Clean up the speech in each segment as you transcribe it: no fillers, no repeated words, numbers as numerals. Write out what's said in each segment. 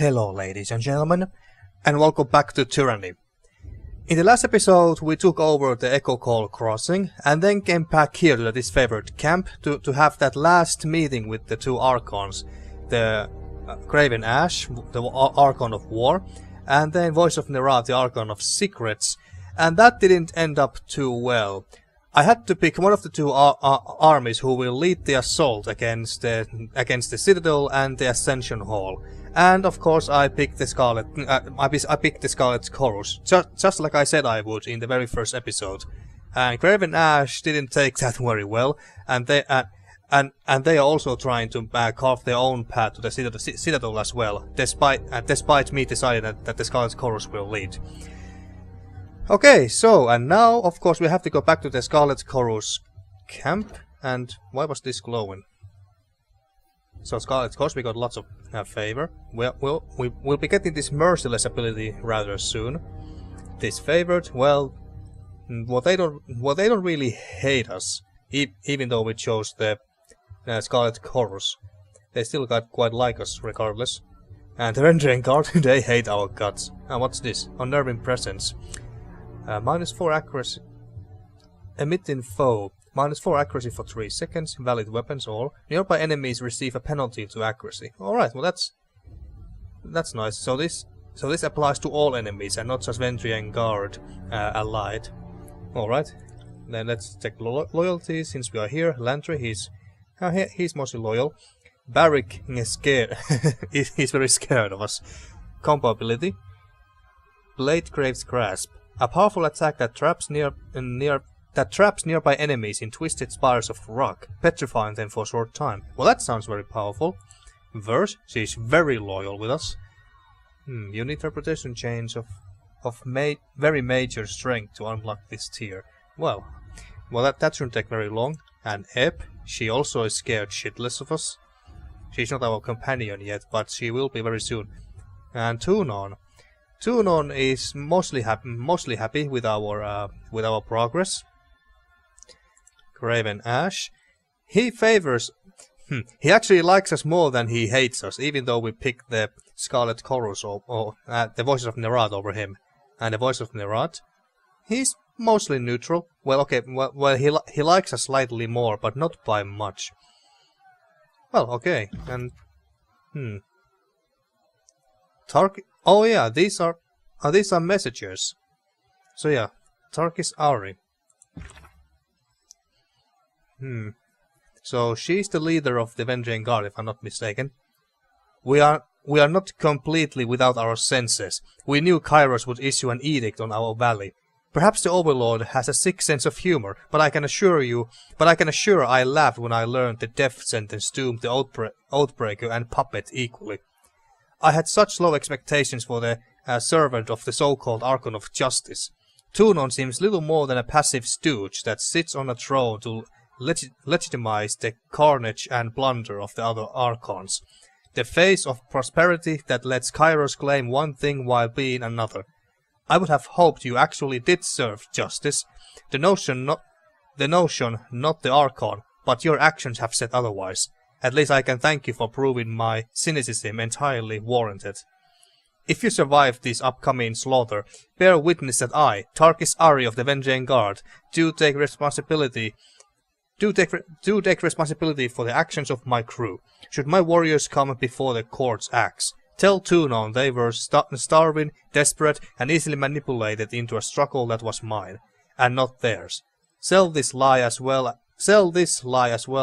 Hello ladies and gentlemen, and welcome back to Tyranny. In the last episode we took over the Echo Call crossing, and then came back here to the Disfavored camp to have that last meeting with the two Archons, the Graven Ashe, the Archon of War, and then Voice of Nerat, the Archon of Secrets, and that didn't end up too well. I had to pick one of the two armies who will lead the assault against the Citadel and the Ascension Hall. And of course I picked the Scarlet Chorus, just like I said I would in the very first episode. And Graven Ashe didn't take that very well, and they are also trying to carve their own path to the Citadel as well, despite me deciding that the Scarlet Chorus will lead. Okay, so, and now, of course, we have to go back to the Scarlet Chorus camp, and why was this glowing? So, Scarlet Chorus, we got lots of favor. We'll be getting this Merciless ability rather soon. Disfavored, well, they don't really hate us, even though we chose the Scarlet Chorus. They still quite like us, regardless. And the Vendrien guard, they hate our guts. And what's this? Unnerving Presence. -4 accuracy. Emitting foe. -4 accuracy for 3 seconds. Valid weapons all. Nearby enemies receive a penalty to accuracy. Alright, well that's nice. So this applies to all enemies and not just Vendrien guard allied. Alright. Then let's check loyalty since we are here. Lantry, he's mostly loyal. Barrick is scared. He's very scared of us. Combo ability. Blade Grave's Grasp. A powerful attack that traps nearby enemies in twisted spires of rock, petrifying them for a short time. Well, that sounds very powerful. Verse, she's very loyal with us. You need reputation change of very major strength to unlock this tier. Well, that shouldn't take very long. And Eb, she also is scared shitless of us. She's not our companion yet, but she will be very soon. And Tunon. Tunon is mostly happy with our progress. Graven Ashe, he favors. He actually likes us more than he hates us, even though we picked the Scarlet Chorus or the Voice of Nerat over him. And the Voice of Nerat, he's mostly neutral. Well, okay, well he likes us slightly more, but not by much. Well, okay, and oh yeah, these are messengers. So yeah, Tarkis Ari. So she's the leader of the Vendrien Guard, if I'm not mistaken. We are not completely without our senses. We knew Kyros would issue an edict on our valley. Perhaps the Overlord has a sick sense of humor, but I can assure I laughed when I learned the death sentence doomed the Oathbreaker and Puppet equally. I had such low expectations for the servant of the so-called Archon of Justice. Tunon seems little more than a passive stooge that sits on a throne to legitimize the carnage and blunder of the other Archons. The face of prosperity that lets Kyros claim one thing while being another. I would have hoped you actually did serve justice. The notion, not the Archon, but your actions have said otherwise. At least I can thank you for proving my cynicism entirely warranted. If you survive this upcoming slaughter, bear witness that I, Tarkis Ari of the Vendrien Guard, do take responsibility for the actions of my crew. Should my warriors come before the court's axe, tell Tunon they were starving, desperate, and easily manipulated into a struggle that was mine, and not theirs. Sell this lie as well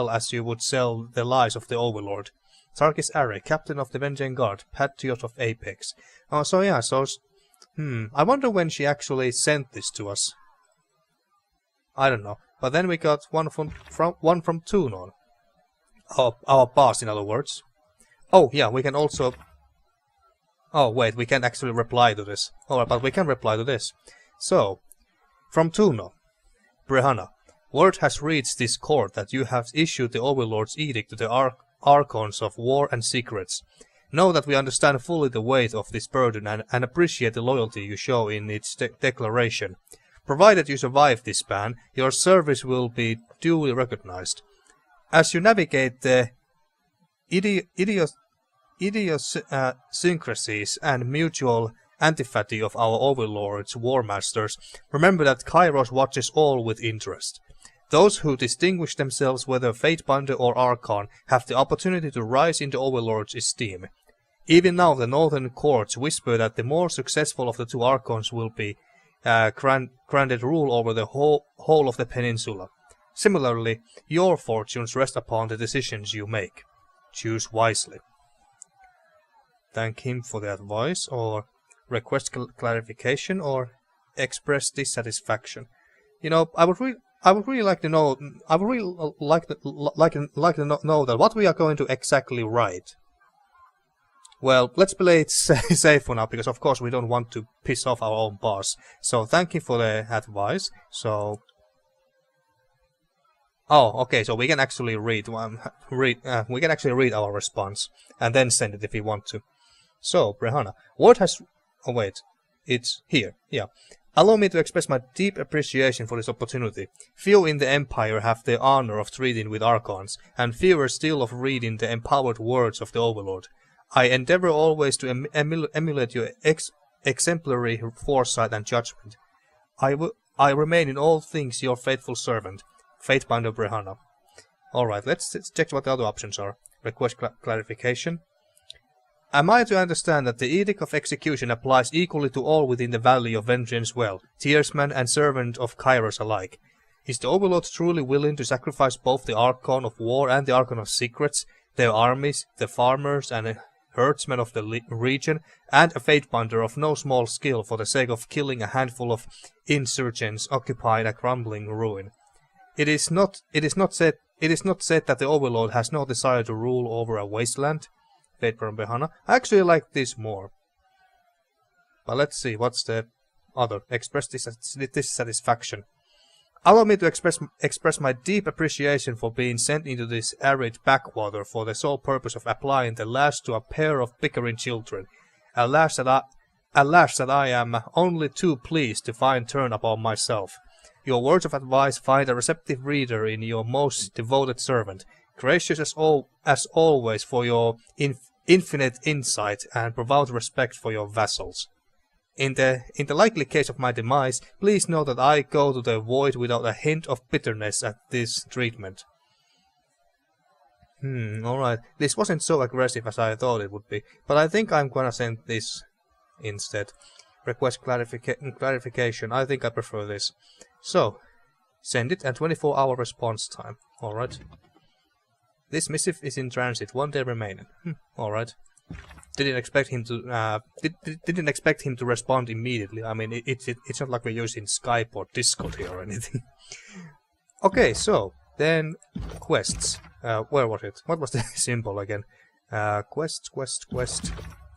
as you would sell the lies of the Overlord. Tarkis Ari, Captain of the Vendrien Guard, Patriot of Apex. Oh, so yeah, I wonder when she actually sent this to us. I don't know. But then we got one from Tunon. Our boss, in other words. Oh, yeah, we can also... Oh, wait, we can actually reply to this. Alright, but we can reply to this. So, from Tunon. Brehana. Word has reached this court that you have issued the Overlord's edict to the Archons of War and Secrets. Know that we understand fully the weight of this burden and appreciate the loyalty you show in its declaration. Provided you survive this ban, your service will be duly recognized. As you navigate the idiosyncrasies and mutual antipathy of our overlords, war masters, remember that Kyros watches all with interest. Those who distinguish themselves, whether Fatebinder or Archon, have the opportunity to rise in the overlord's esteem. Even now the northern courts whisper that the more successful of the two Archons will be granted rule over the whole of the peninsula. Similarly, your fortunes rest upon the decisions you make. Choose wisely. Thank him for the advice, or request clarification, or express dissatisfaction. You know, I would really like to know. I would really like to know that what we are going to exactly write. Well, let's play it safe for now, because of course we don't want to piss off our own boss. So thank you for the advice. So, oh, okay. So we can actually read our response and then send it if we want to. So, Brehana, what has? Oh wait, it's here. Yeah. Allow me to express my deep appreciation for this opportunity. Few in the Empire have the honor of treating with Archons, and fewer still of reading the empowered words of the Overlord. I endeavor always to emulate your exemplary foresight and judgment. I remain in all things your faithful servant, Fatebinder Brehana. Alright, let's check what the other options are. Request clarification. Am I to understand that the Edict of Execution applies equally to all within the Valley of Vendrien's Well, Tiersman and servant of Kyros alike? Is the Overlord truly willing to sacrifice both the Archon of War and the Archon of Secrets, their armies, the farmers and herdsmen of the region, and a Fatebinder of no small skill for the sake of killing a handful of insurgents occupying a crumbling ruin? It is not said that the Overlord has no desire to rule over a wasteland. Fatebinder Brehana. I actually like this more. But let's see, what's the other? Express dissatisfaction. Allow me to express my deep appreciation for being sent into this arid backwater for the sole purpose of applying the lash to a pair of bickering children. A lash that I am only too pleased to find turn upon myself. Your words of advice find a receptive reader in your most devoted servant, gracious as always for your infinite insight and profound respect for your vassals. In the likely case of my demise, please know that I go to the void without a hint of bitterness at this treatment. Alright. This wasn't so aggressive as I thought it would be, but I think I'm gonna send this instead. Request clarification. I think I prefer this. So, send it, and 24-hour response time. Alright. This missive is in transit, 1 day remaining. Alright. Didn't expect him to respond immediately. I mean, it's not like we're using Skype or Discord here or anything. Okay, so then quests. Where was it? What was the symbol again? Quest.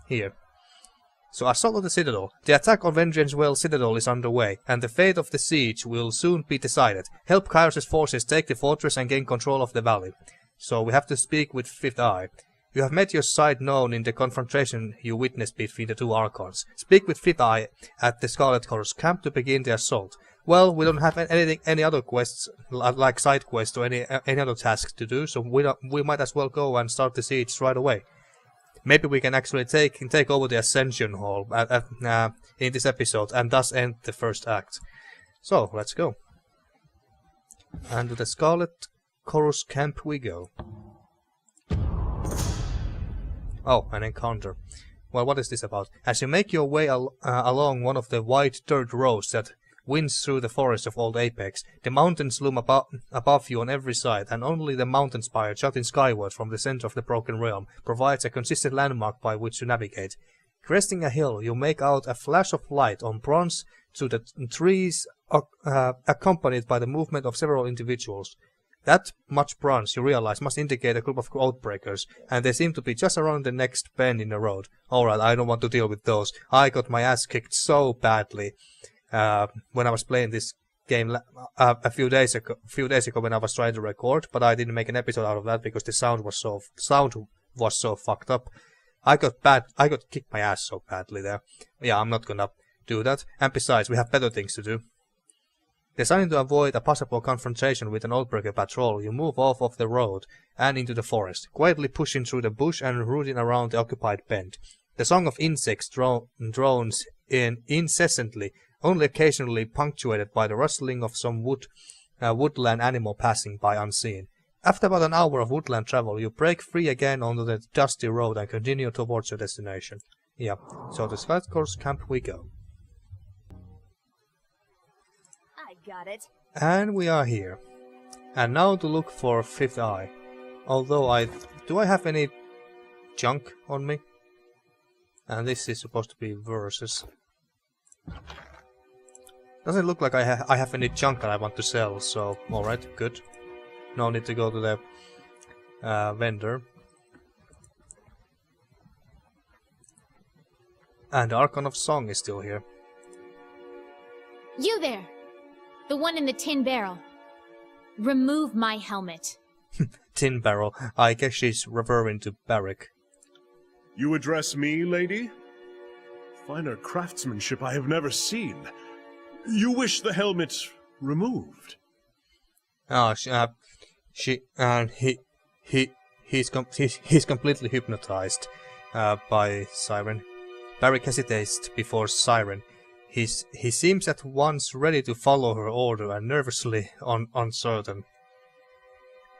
Here. So, assault of the Citadel. The attack on Vendrien's Well Citadel is underway, and the fate of the siege will soon be decided. Help Kyros' forces take the fortress and gain control of the valley. So we have to speak with Fifth Eye. You have made your side known in the confrontation you witnessed between the two Archons. Speak with Fifth Eye at the Scarlet Chorus camp to begin the assault. Well, we don't have any other quests, like side quests or any other tasks to do, so we might as well go and start the siege right away. Maybe we can actually take over the Ascension Hall in this episode, and thus end the first act. So, let's go. And to the Scarlet Chorus camp we go. Oh, an encounter. Well, what is this about? As you make your way along one of the wide dirt roads that winds through the forest of Old Apex, the mountains loom above you on every side, and only the mountain spire jutting skyward from the center of the Broken Realm provides a consistent landmark by which to navigate. Cresting a hill, you make out a flash of light on bronze through the trees, accompanied by the movement of several individuals. That much bronze, you realize, must indicate a group of Oathbreakers, and they seem to be just around the next bend in the road. Alright, I don't want to deal with those. I got my ass kicked so badly when I was playing this game a few days ago when I was trying to record, but I didn't make an episode out of that because the sound was so fucked up. I got kicked my ass so badly there. Yeah, I'm not gonna do that. And besides, we have better things to do. Deciding to avoid a possible confrontation with an Oathbreaker patrol, you move off of the road and into the forest, quietly pushing through the bush and rooting around the occupied bend. The song of insects drones in incessantly, only occasionally punctuated by the rustling of some woodland animal passing by unseen. After about an hour of woodland travel, you break free again onto the dusty road and continue towards your destination. Yeah, so to Scarlet Chorus camp we go. I got it. And we are here. And now to look for Fifth Eye. Although do I have any junk on me? And this is supposed to be versus. Doesn't look like I have any junk that I want to sell, so alright, good. No need to go to the vendor. And Archon of Song is still here. You there! The one in the tin barrel. Remove my helmet. Tin barrel. I guess she's referring to Barrick. You address me, lady? Finer craftsmanship I have never seen. You wish the helmet removed? Ah, he's completely hypnotized by Siren. Barrick hesitates before Siren. He seems at once ready to follow her order and nervously uncertain.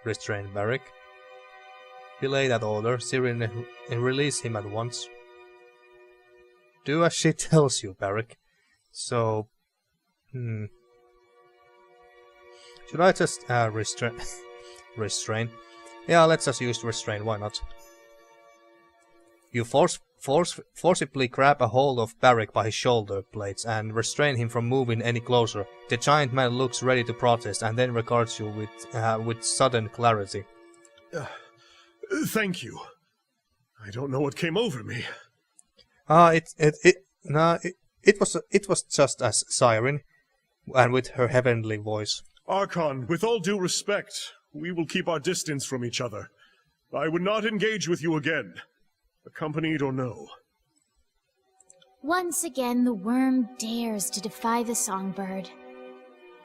Restrain Barrick. Belay that order, Siren, and release him at once. Do as she tells you, Barrick. So, should I just restrain? Yeah, let's just use restrain, why not? You forcibly grab a hold of Barrick by his shoulder blades and restrain him from moving any closer. The giant man looks ready to protest and then regards you with sudden clarity. Thank you. I don't know what came over me. It was just as Siren, and with her heavenly voice. Archon, with all due respect, we will keep our distance from each other. I would not engage with you again, accompanied or no. Once again, the worm dares to defy the songbird.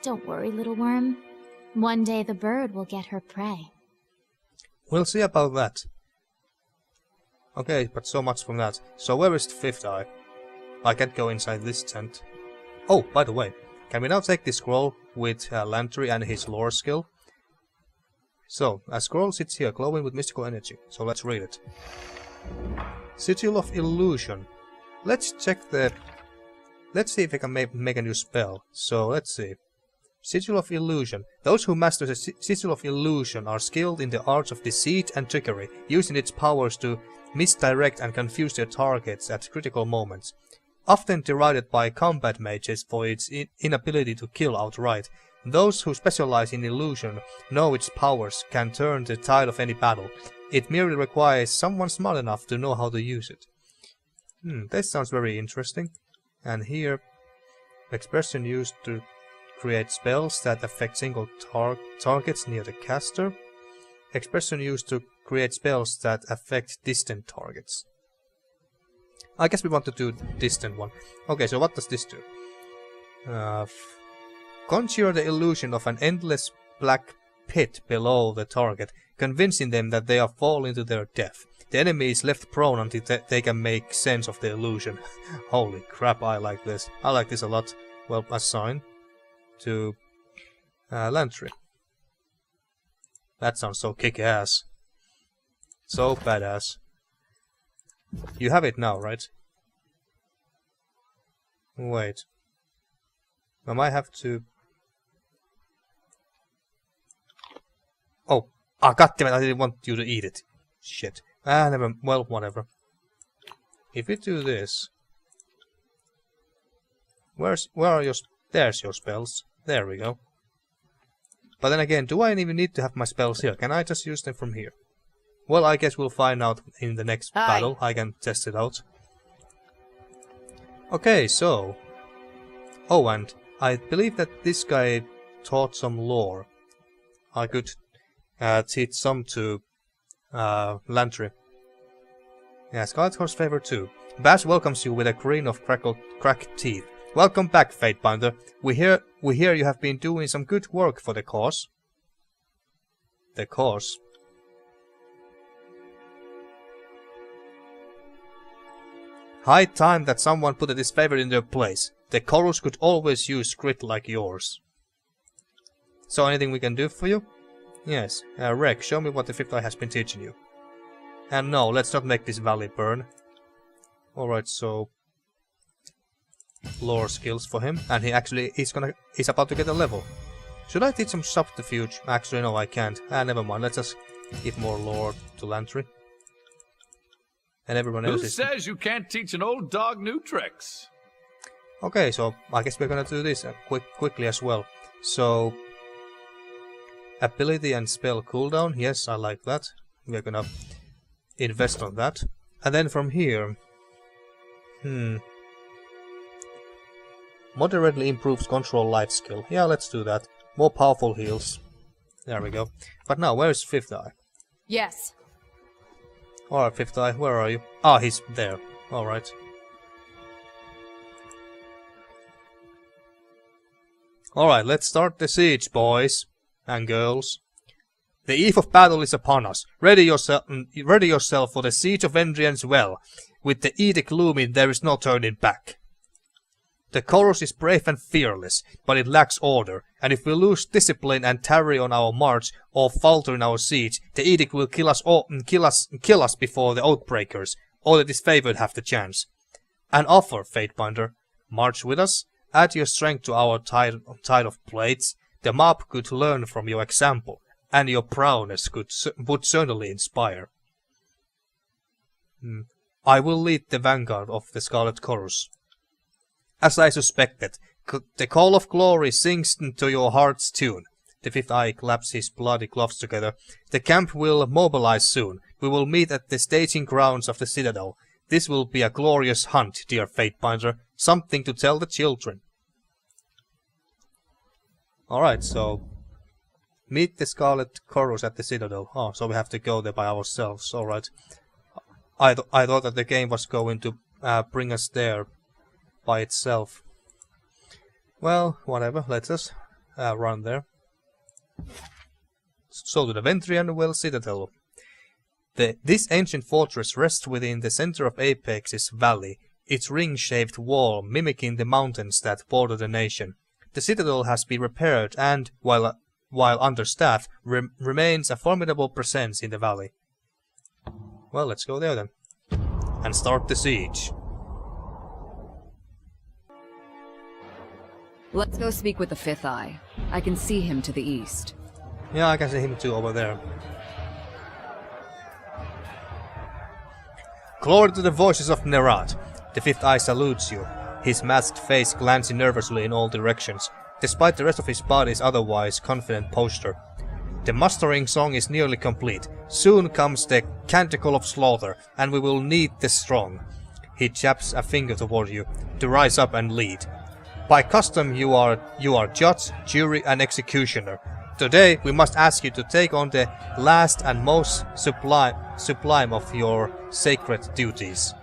Don't worry, little worm. One day the bird will get her prey. We'll see about that. Okay, but so much from that. So where is the Fifth Eye? I can't go inside this tent. Oh, by the way, can we now take this scroll with Lantry and his lore skill? So, a scroll sits here glowing with mystical energy, so let's read it. Sigil of Illusion. Let's check the... Let's see if I can make a new spell. So, let's see. Sigil of Illusion. Those who master the Sigil of Illusion are skilled in the arts of deceit and trickery, using its powers to misdirect and confuse their targets at critical moments. Often derided by combat mages for its inability to kill outright, those who specialize in illusion know its powers can turn the tide of any battle. It merely requires someone smart enough to know how to use it. This sounds very interesting. And here, expression used to create spells that affect single targets near the caster. Expression used to create spells that affect distant targets. I guess we want to do distant one. Okay, so what does this do? Conjure the illusion of an endless black pit below the target, convincing them that they are falling to their death. The enemy is left prone until they can make sense of the illusion. Holy crap, I like this. I like this a lot. Well, assign to Lantry. That sounds so kick-ass. So badass. You have it now, right? Wait. I might have to... Oh! Ah, goddammit, I didn't want you to eat it. Shit. Ah, never... Well, whatever. If we do this... Where are your... There's your spells. There we go. But then again, do I even need to have my spells here? Can I just use them from here? Well, I guess we'll find out in the next battle. I can test it out. Okay, so... Oh, and I believe that this guy taught some lore. I could teach some to Lantry. Yeah, Scarlet Chorus favor 2. Bash welcomes you with a grin of cracked teeth. Welcome back, Fatebinder. We hear you have been doing some good work for the cause. The cause? High time that someone put a Disfavored in their place. The Chorus could always use grit like yours. So anything we can do for you? Yes. Rek, show me what the Fifth Eye has been teaching you. And no, let's not make this valley burn. Alright, so... lore skills for him. And he's about to get a level. Should I teach some subterfuge? Actually, no, I can't. Never mind. Let's just give more lore to Lantry. And everyone else Who says you can't teach an old dog new tricks? Okay, so I guess we're gonna do this quickly as well. So... ability and spell cooldown. Yes, I like that. We're gonna invest on that. And then from here... moderately improves control light skill. Yeah, let's do that. More powerful heals. There we go. But now, where's Fifth Eye? Yes. Alright, Fifth Eye, where are you? Ah, he's there. Alright. Alright, let's start the siege, boys and girls. The eve of battle is upon us. Ready yourself for the siege of Vendrien's well. With the edict looming, there is no turning back. The Chorus is brave and fearless, but it lacks order, and if we lose discipline and tarry on our march, or falter in our siege, the edict will kill us before the Oathbreakers, or the Disfavored have the chance. An offer, Fatebinder. March with us, add your strength to our tide of plates. The mob could learn from your example, and your prowess would certainly inspire. I will lead the vanguard of the Scarlet Chorus. As I suspected, the call of glory sings to your heart's tune. The Fifth Eye claps his bloody gloves together. The camp will mobilize soon. We will meet at the staging grounds of the Citadel. This will be a glorious hunt, dear Fatebinder. Something to tell the children. Alright, so... meet the Scarlet Chorus at the Citadel. Oh, so we have to go there by ourselves. Alright. I thought that the game was going to bring us there by itself. Well, whatever, let us run there. So to the Vendrien well Citadel. This ancient fortress rests within the center of Apex's valley, its ring-shaped wall mimicking the mountains that border the nation. The citadel has been repaired and, while understaffed, remains a formidable presence in the valley. Well, let's go there then. And start the siege. Let's go speak with the Fifth Eye. I can see him to the east. Yeah, I can see him too over there. Glory to the voices of Nerat. The Fifth Eye salutes you, his masked face glancing nervously in all directions, despite the rest of his body's otherwise confident posture. The mustering song is nearly complete. Soon comes the canticle of slaughter, and we will need the strong. He japs a finger toward you, to rise up and lead. By custom you are judge, jury and executioner. Today we must ask you to take on the last and most sublime of your sacred duties.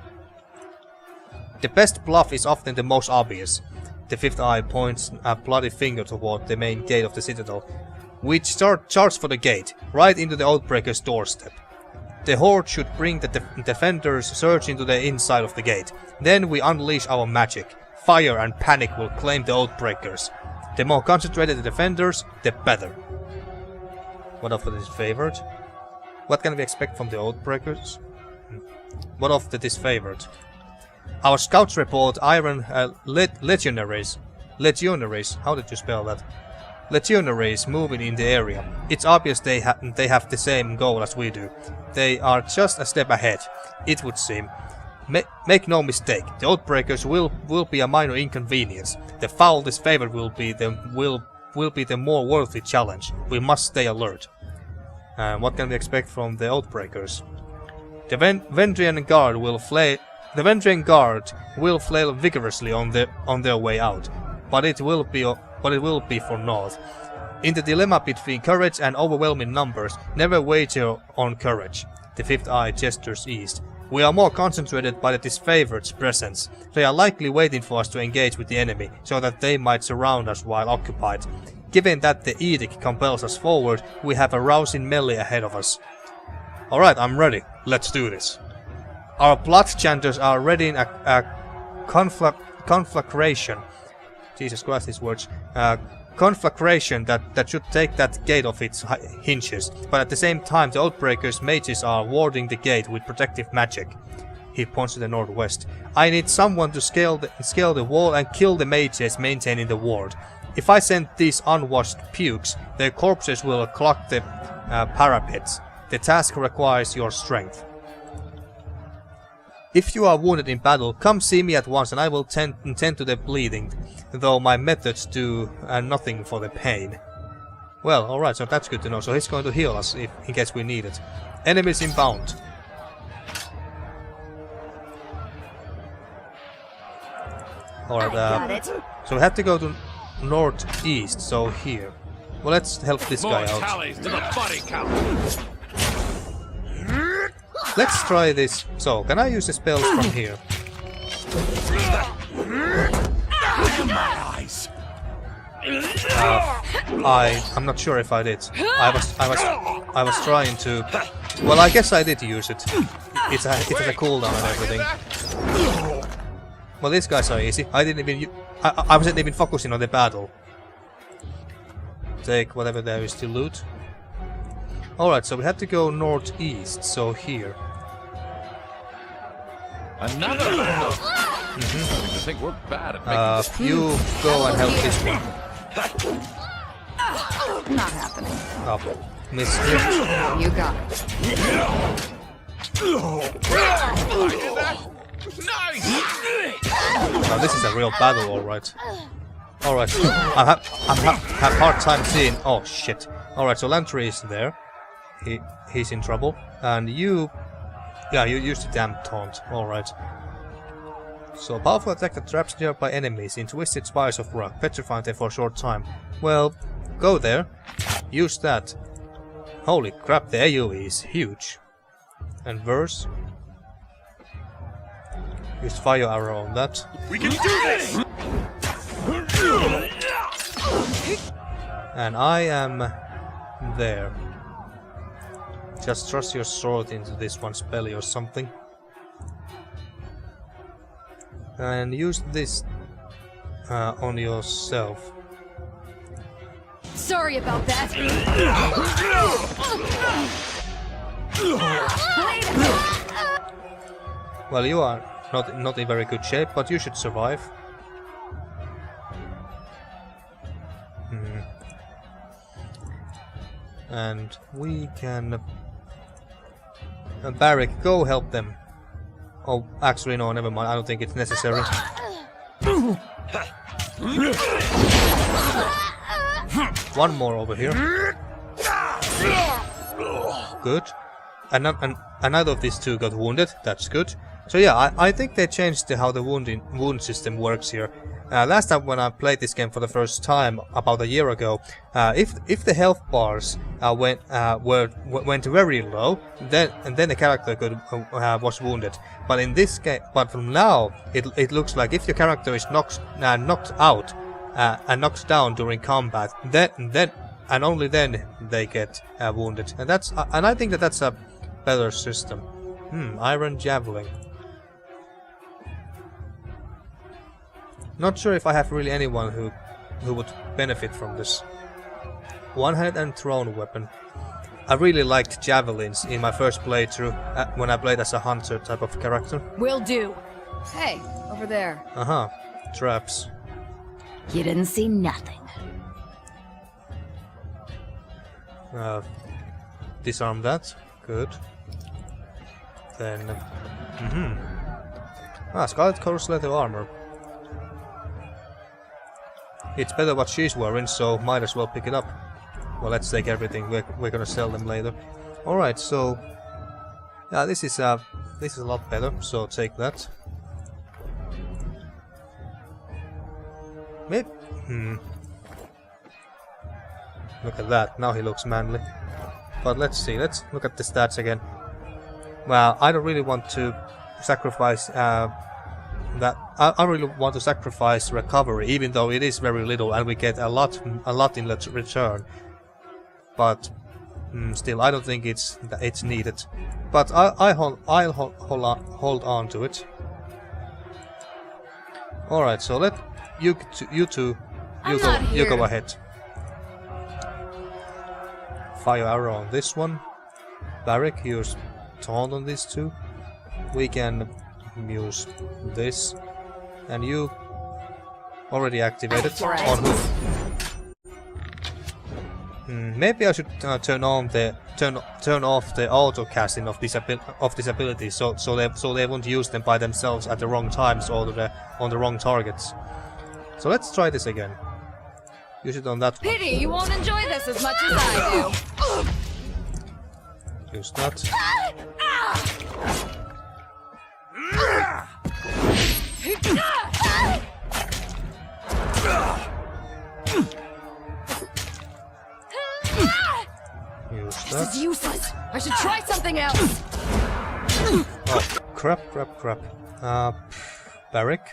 The best bluff is often the most obvious. The Fifth Eye points a bloody finger toward the main gate of the citadel. We charge for the gate, right into the Oathbreaker's doorstep. The horde should bring the defenders surge into the inside of the gate. Then we unleash our magic. Fire and panic will claim the Oathbreakers. The more concentrated the defenders, the better. What of the Disfavored? What can we expect from the Oathbreakers? What of the Disfavored? Our scouts report Iron Legionaries. How did you spell that? Legionaries moving in the area. It's obvious they have the same goal as we do. They are just a step ahead, it would seem. Make no mistake, the Oathbreakers will be a minor inconvenience. The foul Disfavored will be the more worthy challenge. We must stay alert. What can we expect from the Oathbreakers? The Vendrien Guard will flail vigorously on their way out, but it will be for naught. In the dilemma between courage and overwhelming numbers, never wager on courage. The Fifth Eye gestures east. We are more concentrated by the Disfavored's presence. They are likely waiting for us to engage with the enemy, so that they might surround us while occupied. Given that the edict compels us forward, we have a rousing melee ahead of us. Alright, I'm ready. Let's do this. Our blood chanters are readying a conflagration. Jesus Christ, these words. Conflagration that should take that gate off its hinges, but at the same time the Oathbreaker's mages are warding the gate with protective magic. He points to the northwest. I need someone to scale the wall and kill the mages maintaining the ward. If I send these unwashed pukes, their corpses will clog the parapets. The task requires your strength. If you are wounded in battle, come see me at once and I will tend to the bleeding, though my methods do nothing for the pain. Well, alright, so that's good to know. So he's going to heal us if in case we need it. Enemies inbound. Alright, so we have to go to northeast, so here. Well, let's help this guy out. Tallies to the body count. Let's try this. So, can I use the spells from here? I'm not sure if I did. I was trying to. Well, I guess I did use it. It has a cooldown and everything. Well, these guys are easy. I wasn't even focusing on the battle. Take whatever there is to loot. Alright, so we have to go northeast, so here. Another battle. I think we're bad at making you go and help this one. Not happening. Oh, missed you. You got it. Nice! Now this is a real battle, alright. Alright, I have hard time seeing. Oh shit. Alright, so Lantry is there. He's in trouble. And you... Yeah, you used the damn taunt. Alright. So, powerful attack that traps nearby enemies in twisted spires of rock, petrifying them for a short time. Well, go there. Use that. Holy crap, the AoE is huge. And verse. Use fire arrow on that. We can do this! And I am there. Just thrust your sword into this one's belly or something. And use this on yourself. Sorry about that. Well, you are not in very good shape, but you should survive. And we can... Barrick, go help them. Oh, actually no, never mind, I don't think it's necessary. One more over here. Good. And neither of these two got wounded, that's good. So yeah, I think they changed how the wound system works here. Last time when I played this game for the first time, about a year ago, if the health bars went very low, then the character was wounded. But in this game, but from now, it looks like if your character is knocked out and knocked down during combat, then and only then they get wounded. And I think that's a better system. Iron Javelin. Not sure if I have really anyone who would benefit from this. One-handed and thrown weapon. I really liked javelins in my first playthrough when I played as a hunter type of character. Will do. Hey, over there. Traps. You didn't see nothing. Disarm that. Good. Then... Scarlet Chorus leather armor. It's better what she's wearing, so might as well pick it up. Well, let's take everything. We're gonna sell them later. Alright, so... Yeah, this is a lot better, so take that. Maybe... Look at that, now he looks manly. But let's see, let's look at the stats again. Well, I don't really want to sacrifice that. I really want to sacrifice recovery, even though it is very little and we get a lot in return. But still, I don't think it's needed. But I'll hold on to it. All right, so let you two go ahead. Fire arrow on this one. Barrick, use taunt on these two. We can use this, and you already activated on who? Maybe I should turn off the auto casting of this ability, so they won't use them by themselves at the wrong times or on the wrong targets. So let's try this again. Use it on that one. Pity you won't enjoy this as much as I do. Use that. Use This that. is useless. I should try something else. Oh, crap. Barrick.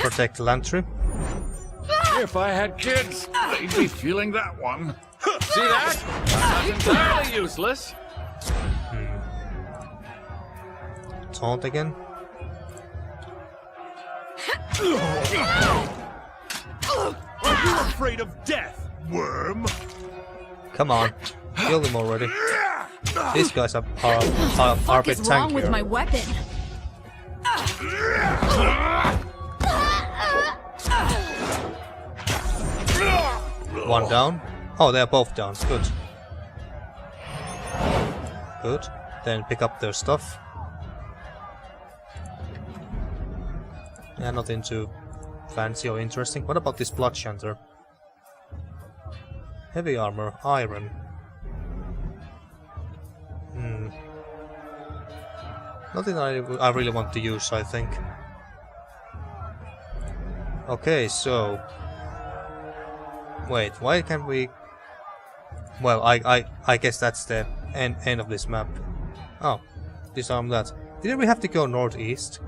Protect Lantry. If I had kids, they'd be feeling that one. See that? Not entirely useless. Taunt again. Are you afraid of death, worm? Come on, kill them already. These guys are a bit What is wrong with my tankier. weapon? One down. Oh, they're both down. Good. Good. Then pick up their stuff. Yeah, nothing too fancy or interesting. What about this Blood Chanter? Heavy armor, iron. Nothing I really want to use, I think. Okay, so... Wait, why can't we... Well, I guess that's the end of this map. Oh, disarm that. Didn't we have to go northeast?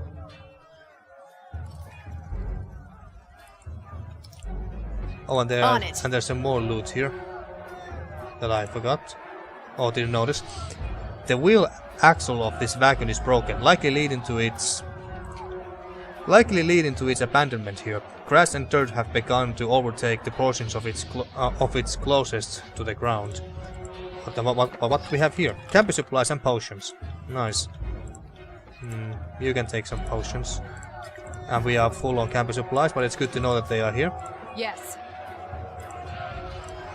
Oh, and there's some more loot here that I forgot. Oh, didn't notice. The wheel axle of this wagon is broken, likely leading to its abandonment here. Grass and dirt have begun to overtake the portions of its closest to the ground. What do we have here? Camping supplies and potions. Nice. You can take some potions. And we are full on camping supplies, but it's good to know that they are here. Yes.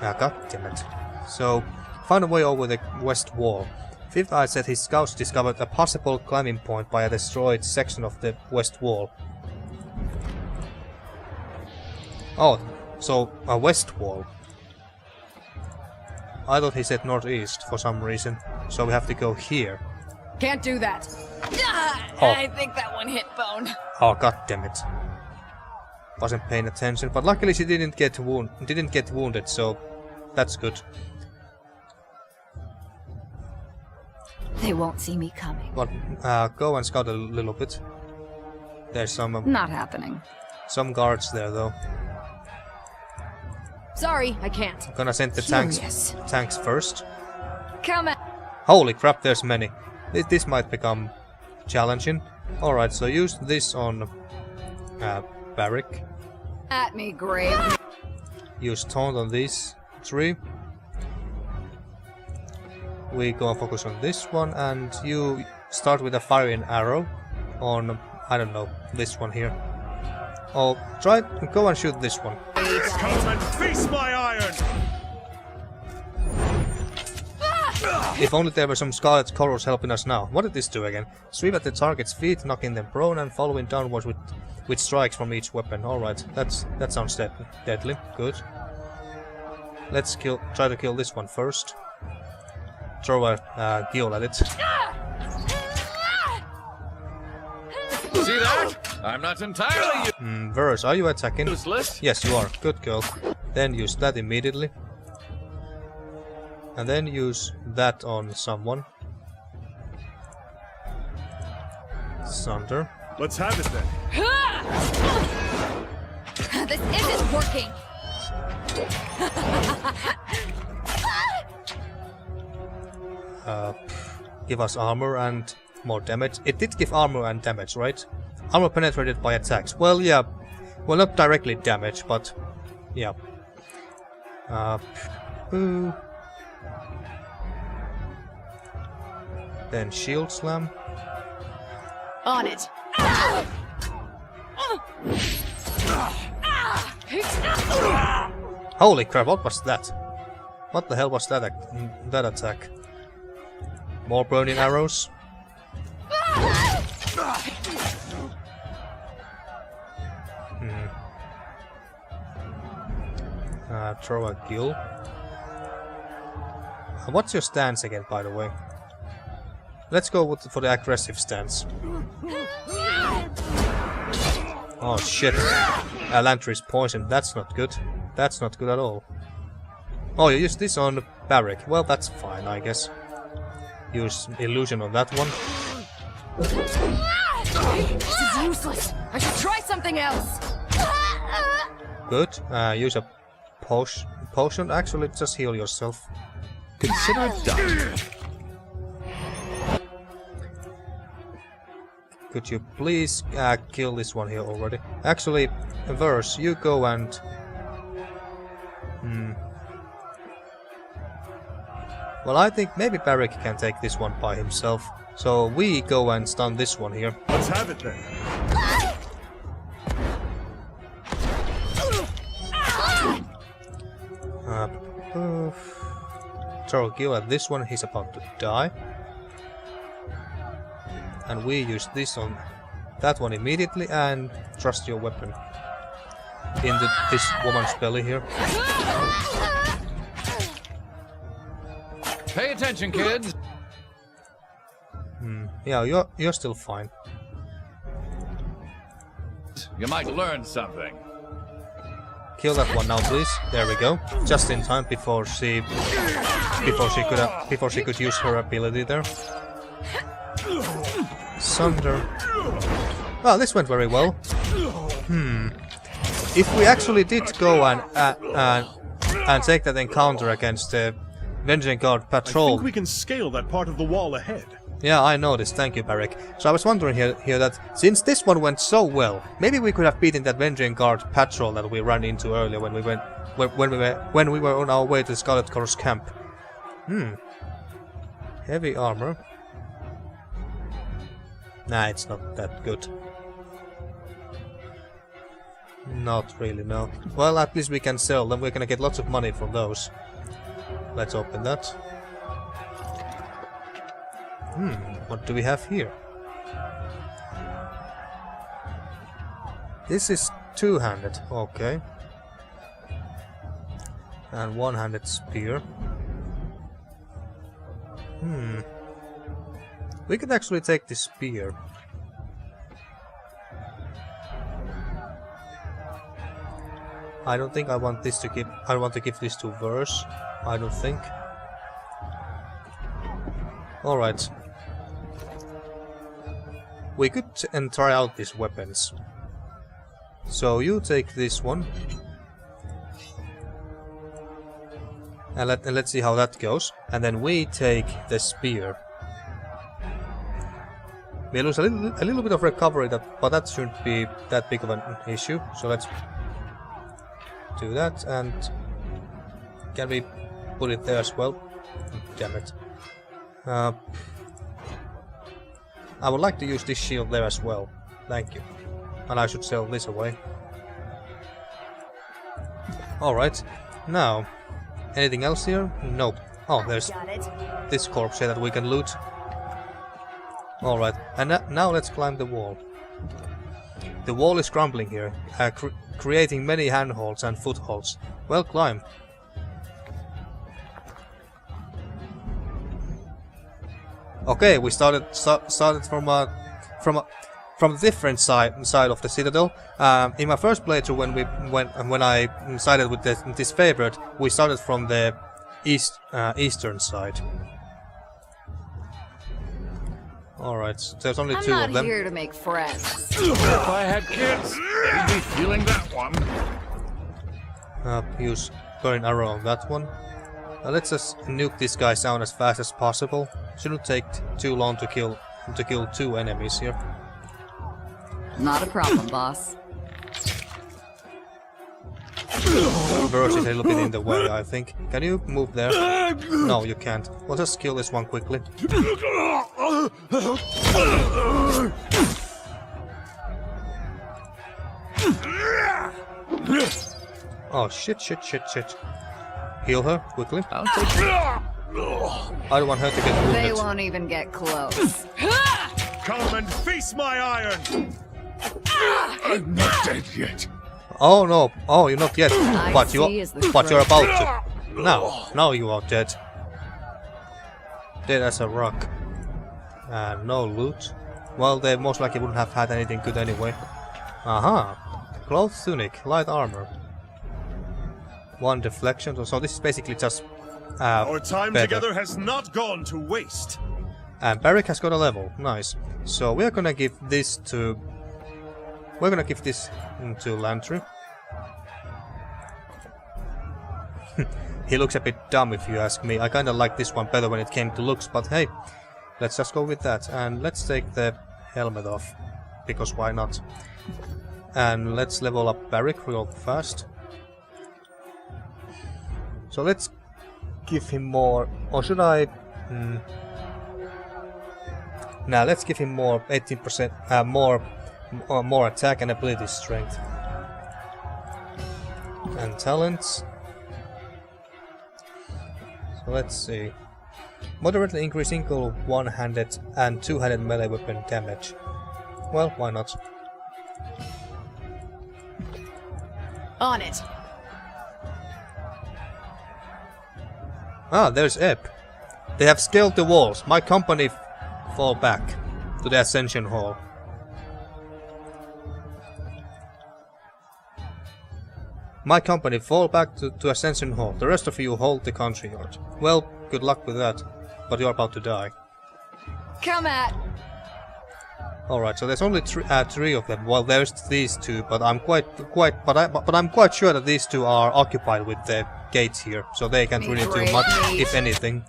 Ah, god damn it. So, found a way over the west wall. Fifth Eye said his scouts discovered a possible climbing point by a destroyed section of the west wall. Oh, so a west wall. I thought he said northeast for some reason, so we have to go here. Can't do that. Oh. I think that one hit bone. Oh god damn it. Wasn't paying attention, but luckily she didn't get wounded, so that's good. They won't see me coming. But go and scout a little bit. There's some Not happening. some guards there though. Sorry, I can't. Gonna send the Curious. tanks first. Come at. Holy crap, there's many. This might become challenging. Alright, so use this on Barrick. At me, Graven. Use taunt on these three. We go and focus on this one, and you start with a firing arrow on, I don't know, this one here. Oh, go and shoot this one. Come and face my iron! If only there were some Scarlet Chorus helping us now. What did this do again? Sweep at the target's feet, knocking them prone and following downwards with strikes from each weapon. Alright, that sounds deadly. Good. Let's try to kill this one first. Throw a gill at it. See that? I'm not entirely Verse, are you attacking? useless. Yes, you are. Good girl. Then use that immediately. And then use that on someone. Sunder. Let's have it then. This isn't working! Give us armor and more damage. It did give armor and damage, right? Armor penetrated by attacks. Well, yeah. Well, not directly damage, but yeah. Then shield slam. On it! Holy crap! What was that? What the hell was that? That attack? More burning arrows. Throw a gill. What's your stance again, by the way? Let's go for the aggressive stance. Oh shit. Elantry is poisoned. That's not good. That's not good at all. Oh, you use this on Barrick. Well, that's fine, I guess. Use illusion on that one. This is useless! I should try something else! Good. Use a potion. Actually, just heal yourself. Consider it done. Could you please kill this one here already? Actually, Verse, you go and... Well, I think maybe Barrick can take this one by himself. So we go and stun this one here. Let's have it then. Throw a kill at this one, he's about to die. And we use this on that one immediately and thrust your weapon into this woman's belly here. Pay attention, kids. Yeah, you're still fine. You might learn something. Kill that one now, please. There we go. Just in time before she could use her ability there. Sunder. Well, this went very well. If we actually did go and take that encounter against the Vendrien Guard patrol, I think we can scale that part of the wall ahead. Yeah, I noticed. Thank you, Barrick. So I was wondering here that since this one went so well, maybe we could have beaten that Vendrien Guard patrol that we ran into earlier when we were on our way to the Scarlet Chorus camp. Heavy armor. Nah, it's not that good. Not really, no. Well, at least we can sell them. We're gonna get lots of money from those. Let's open that. What do we have here? This is two-handed, okay. And one-handed spear. We could actually take the spear. I don't think I want this to give. I want to give this to Verse. I don't think. All right. We could try out these weapons. So you take this one, and let's see how that goes. And then we take the spear. We lose a little bit of recovery, but that shouldn't be that big of an issue. So let's do that, and can we put it there as well? Damn it. I would like to use this shield there as well. Thank you. And I should sell this away. Alright. Now, anything else here? Nope. Oh, there's this corpse here that we can loot. Alright, and now let's climb the wall. The wall is crumbling here, creating many handholds and footholds. Well, climb. Okay, we started from a different side of the citadel. In my first playthrough, when I sided with the Disfavored, we started from the eastern side. Alright, so there's only two I'm of not them. here to make friends. If I had kids, they'd be feeling that one. Use burning arrow on that one. Let's just nuke these guys down as fast as possible. Shouldn't take too long to kill 2 enemies here. Not a problem, boss. Burst is a little bit in the way, I think. Can you move there? No, you can't. We'll just kill this one quickly. Oh, shit. Heal her, quickly. I'll take it. I don't want her to get wounded. They won't even get close. Come and face my iron! I'm not dead yet. Oh no! Oh, you're not yet. But see is the you're threat. about to. Now you are dead. Dead as a rock. And no loot. Well, they most likely wouldn't have had anything good anyway. Aha! Cloth tunic, light armor. 1 deflection. So this is basically just. Our time better. together has not gone to waste. And Barrick has got a level. Nice. So we're gonna give this to. We're gonna give this to Lantry. He looks a bit dumb if you ask me. I kinda like this one better when it came to looks, but hey, let's just go with that. And let's take the helmet off, because why not? And let's level up Barrick real fast. So let's give him more, or should I? Now let's give him more 18% more attack and ability strength. And talents. So let's see. Moderately increase single one-handed and two-handed melee weapon damage. Well, why not? On it. Ah, there's Ebb. They have scaled the walls. My company fall back to the Ascension Hall. My company fall back to Ascension Hall. The rest of you hold the country yard. Well, good luck with that, but you're about to die. Come at. Alright, so there's only 3 of them. Well, there's these 2, but I'm quite sure that these 2 are occupied with the gates here, so they can't really do much, if anything.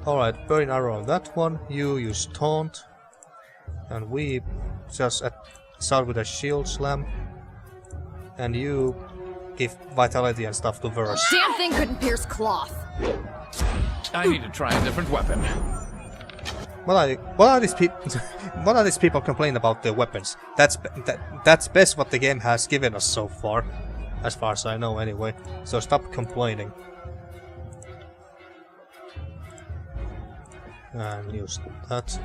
Alright, burn arrow on that one. You use taunt, and we just start with a shield slam, and you give vitality and stuff to Verse. Damn thing couldn't pierce cloth. I need to try a different weapon. What are these people? What are these people complaining about their weapons? That's best what the game has given us so far as I know anyway. So stop complaining. And use that.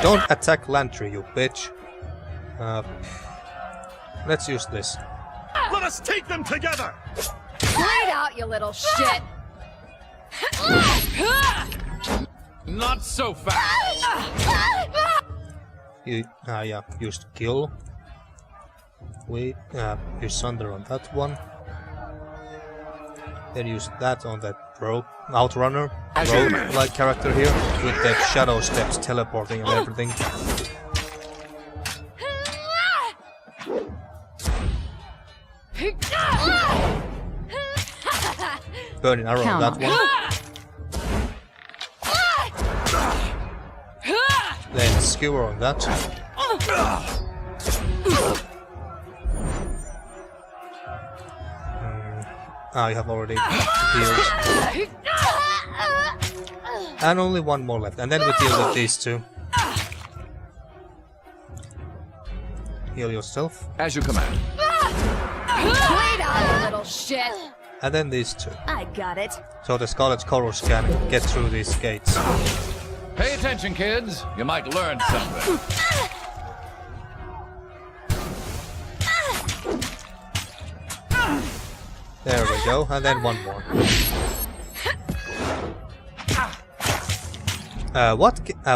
Don't attack Lantry, you bitch. Let's use this. Let us take them together! Great out, you little shit. Not so fast. Yeah, use kill. We use Sunder on that one. Then use that on that outrunner, rogue-like character here, with the shadow steps teleporting and everything. Burning arrow on that one. Then skewer on that. You have already healed. And only one more left, and then we deal with these 2. Heal yourself. As you command. Great out, you little shit. And then these 2. I got it. So the Scarlet Chorus can get through these gates. Pay attention, kids. You might learn something. There we go, and then one more.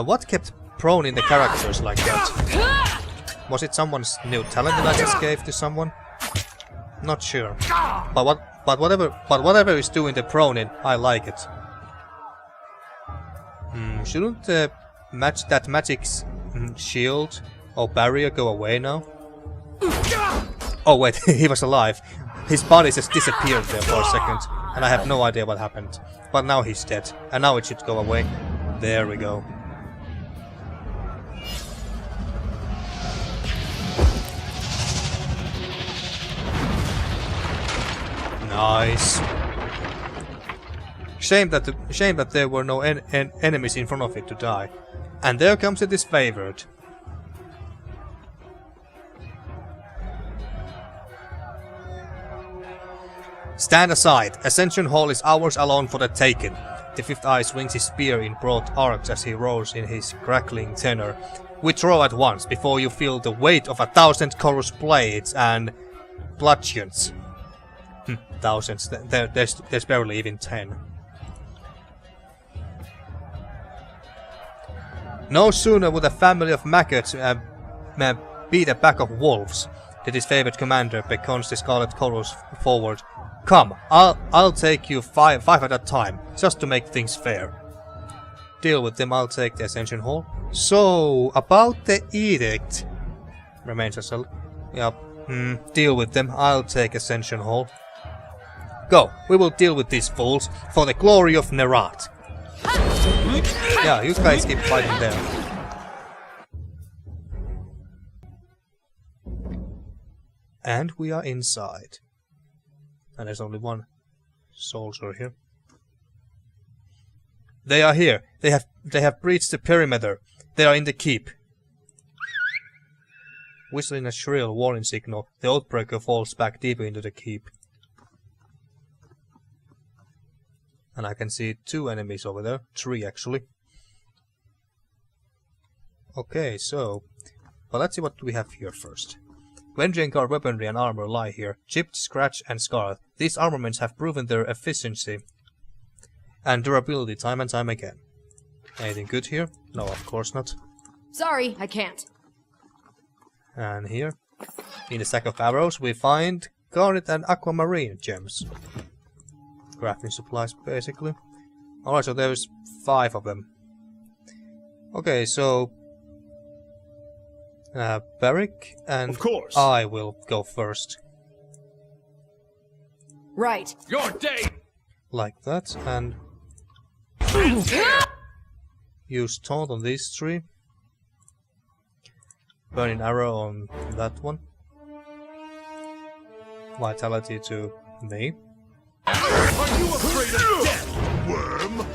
What kept prone in the characters like that? Was it someone's new talent that I just gave to someone? Not sure. But whatever is doing the proning, I like it. Shouldn't that magic's shield or barrier go away now? Oh wait, he was alive. His body just disappeared there for a second, and I have no idea what happened. But now he's dead, and now it should go away. There we go. Nice. Shame that there were no enemies in front of it to die. And there comes the Disfavored. Stand aside. Ascension Hall is ours alone for the taking. The Fifth Eye swings his spear in broad arcs as he roars in his crackling tenor. Withdraw at once before you feel the weight of 1,000 chorus blades and bludgeons. Thousands. There's barely even 10. No sooner would a family of maggots beat a pack of wolves. The Disfavored commander beckons the Scarlet Chorus forward. Come, I'll take you five at a time, just to make things fair. Deal with them, I'll take the Ascension Hall. So, about the edict. Remains as a... Yep. Deal with them, I'll take Ascension Hall. Go, we will deal with these fools, for the glory of Nerat. Yeah, you guys keep fighting there. And we are inside. And there's only one soldier here. They are here. They have breached the perimeter. They are in the keep. Whistling a shrill warning signal, the Oathbreaker falls back deeper into the keep. And I can see 2 enemies over there. 3 actually. Okay, so... Well, let's see what we have here first. Vendrien guard weaponry and armor lie here, chipped, scratched, and scarred. These armaments have proven their efficiency and durability time and time again. Anything good here? No, of course not. Sorry, I can't. And here, in the sack of arrows, we find garnet and aquamarine gems. Crafting supplies, basically. Alright, so there's 5 of them. Okay, so... Barrick and of course. I will go first. Right. Your day! Like that, and... use taunt on these 3. Burning arrow on that one. Vitality to me. Are you afraid of death, worm?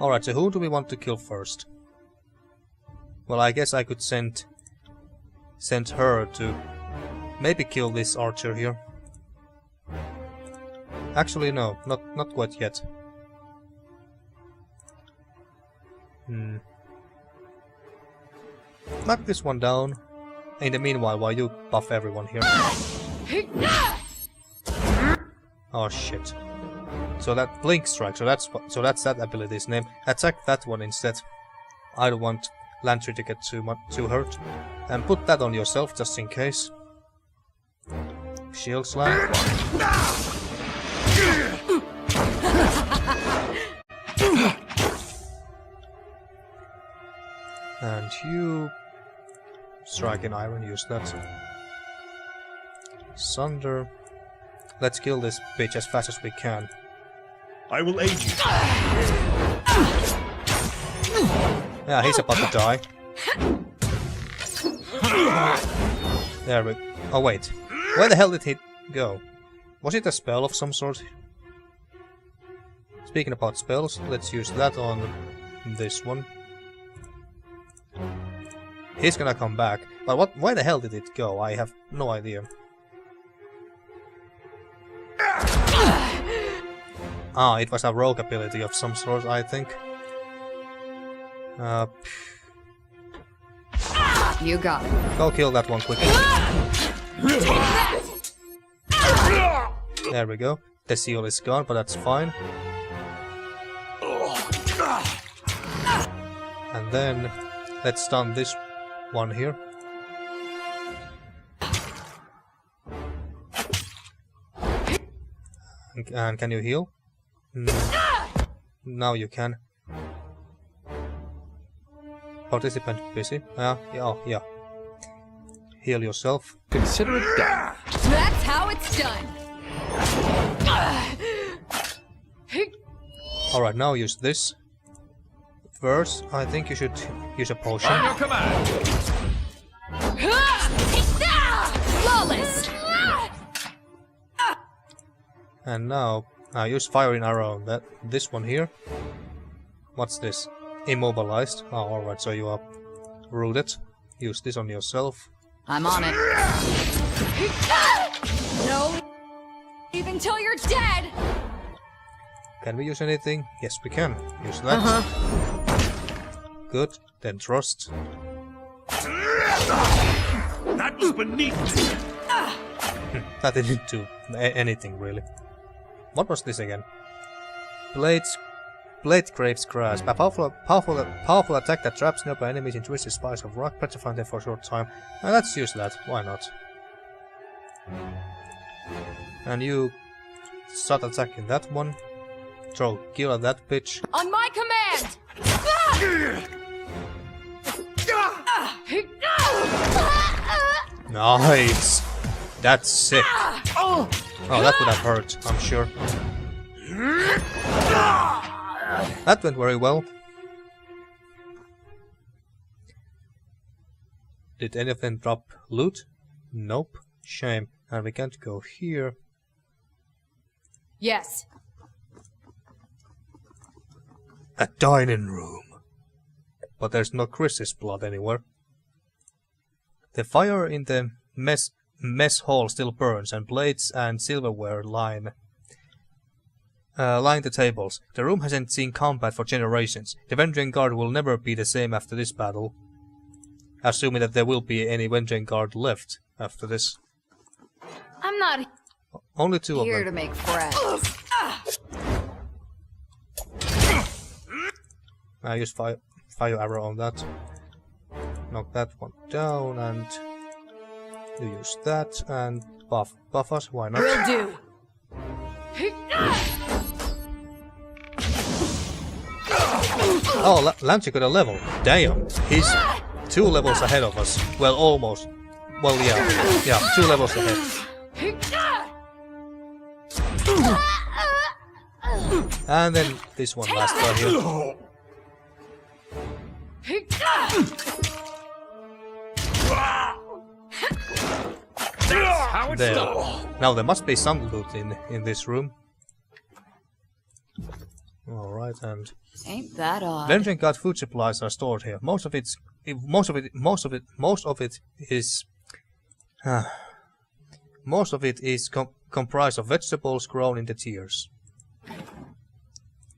Alright, so who do we want to kill first? Well, I guess I could send her to maybe kill this archer here. Actually, no, not quite yet. Knock this one down. In the meanwhile, while you buff everyone here. Oh shit! So that blink strike. So that's that ability's name. Attack that one instead. I don't want Lantry to get too hurt. And put that on yourself just in case. Shield slam. And you strike in iron, use that. Sunder. Let's kill this bitch as fast as we can. I will aid you. Yeah, he's about to die. There we... Oh wait. Where the hell did he go? Was it a spell of some sort? Speaking about spells, let's use that on this one. He's gonna come back. But why the hell did it go? I have no idea. Ah, it was a rogue ability of some sort, I think. You got it. Go kill that one quickly. There we go. The seal is gone, but that's fine. And then let's stun this one here. And can you heal? Now you can. Participant busy. Yeah. Heal yourself. Consider it done. That's how it's done. Alright, now use this. First, I think you should use a potion. On your command. Flawless. And now, use firing arrow on this one here. What's this? Immobilized. Oh, alright, so you are rooted. Use this on yourself. I'm on it. No. Even till you're dead. Can we use anything? Yes, we can. Use that. Good. Then trust. That was beneath me. That didn't do anything really. What was this again? Blade Graves Grasp. A powerful attack that traps nearby enemies in twisted spikes of rock, petrifying them for a short time. And let's use that. Why not? And you start attacking that one. Throw kill at that bitch. On my command. Nice. That's sick. Oh, that would have hurt, I'm sure. That went very well. Did any of them drop loot? Nope. Shame. And we can't go here. Yes. A dining room. But there's no Chris's blood anywhere. The fire in the mess hall still burns, and plates and silverware line the tables. The room hasn't seen combat for generations. The Vendrien Guard will never be the same after this battle. Assuming that there will be any Vendrien Guard left after this. I'm not Only two of them. here to make friends. I use fire arrow on that. Knock that one down, and you use that and buff us. Why not? Will do. Oh, Lancey got a level. Damn, he's 2 levels ahead of us. Well, almost. Well, yeah, 2 levels ahead. And then this one last right here. How it's There. done. Now there must be some loot in this room. Alright, and Ain't that odd? Vendrien Guard food supplies are stored here. Most of it is comprised of vegetables grown in the tiers.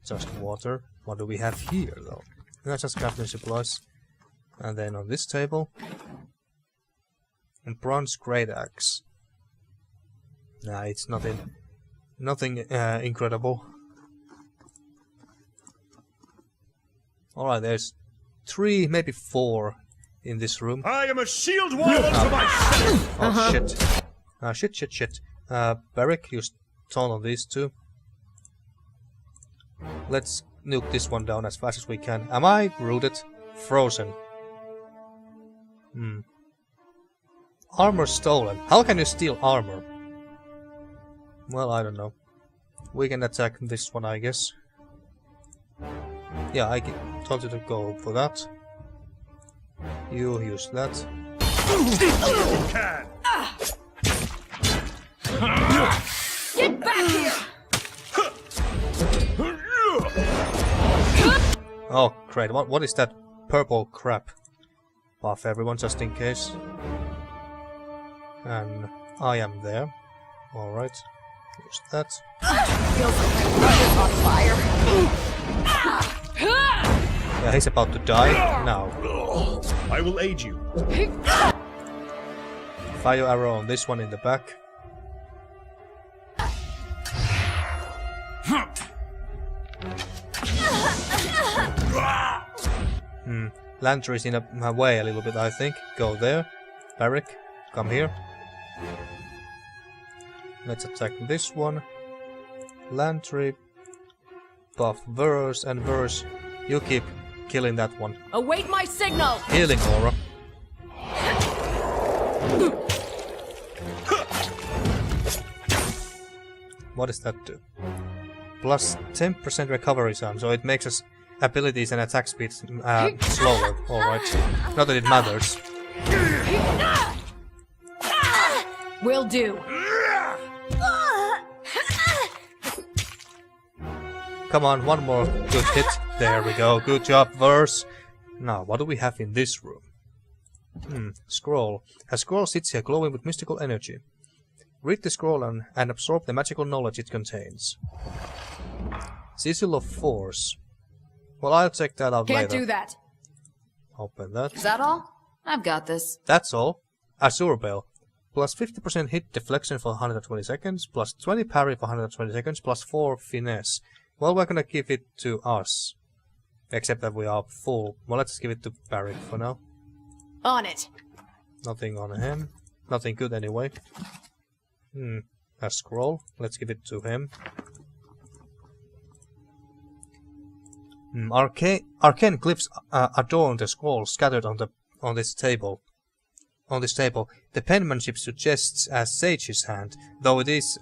Just water. What do we have here though? That's just crafting supplies. And then on this table, a bronze great axe. Nah, it's nothing incredible. Alright, there's 3, maybe 4 in this room. I am a shield wall unto myself. Oh shit. Barrick, you stun on these 2. Let's nuke this one down as fast as we can. Am I rooted? Frozen. Armor stolen. How can you steal armor? Well, I don't know. We can attack this one, I guess. Yeah, I told you to go for that. You use that. Get back here! Oh, great. What is that purple crap? Buff everyone just in case. And I am there. Alright. Use that. Feels like my brother's on fire. Yeah, he's about to die now. I will aid you. Fire arrow on this one in the back. Lantern is in my way a little bit, I think. Go there. Barrick, come here. Let's attack this one. Lantry, buff Verse, and Verse, you keep killing that one. Await my signal! Healing aura. What does that do? Plus 10% recovery time, so it makes us abilities and attack speed slower. Alright. Not that it matters. Will do. Come on, one more good hit. There we go. Good job, Verse. Now, what do we have in this room? Scroll. A scroll sits here glowing with mystical energy. Read the scroll and absorb the magical knowledge it contains. Sigil of Force. Well, I'll check that out later. Can't do that. Open that. Is that all? I've got this. That's all. Azure Bell. Plus 50% hit deflection for 120 seconds, plus 20 parry for 120 seconds, plus 4 finesse. Well, we're gonna give it to us. Except that we are full. Well, let's give it to Barrick for now. On it. Nothing on him. Nothing good anyway. A scroll. Let's give it to him. Arcane glyphs adorn the scroll scattered on this table. The penmanship suggests a sage's hand, though it is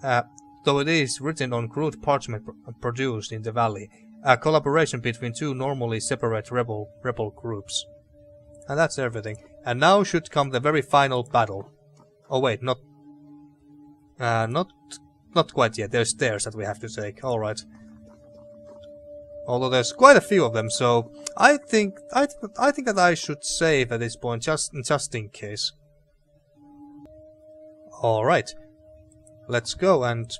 written on crude parchment produced in the valley, a collaboration between two normally separate rebel groups. And that's everything. And now should come the very final battle. Oh wait, not quite yet. There's stairs that we have to take. All right. Although there's quite a few of them, so I think that I should save at this point just in case. All right. Let's go and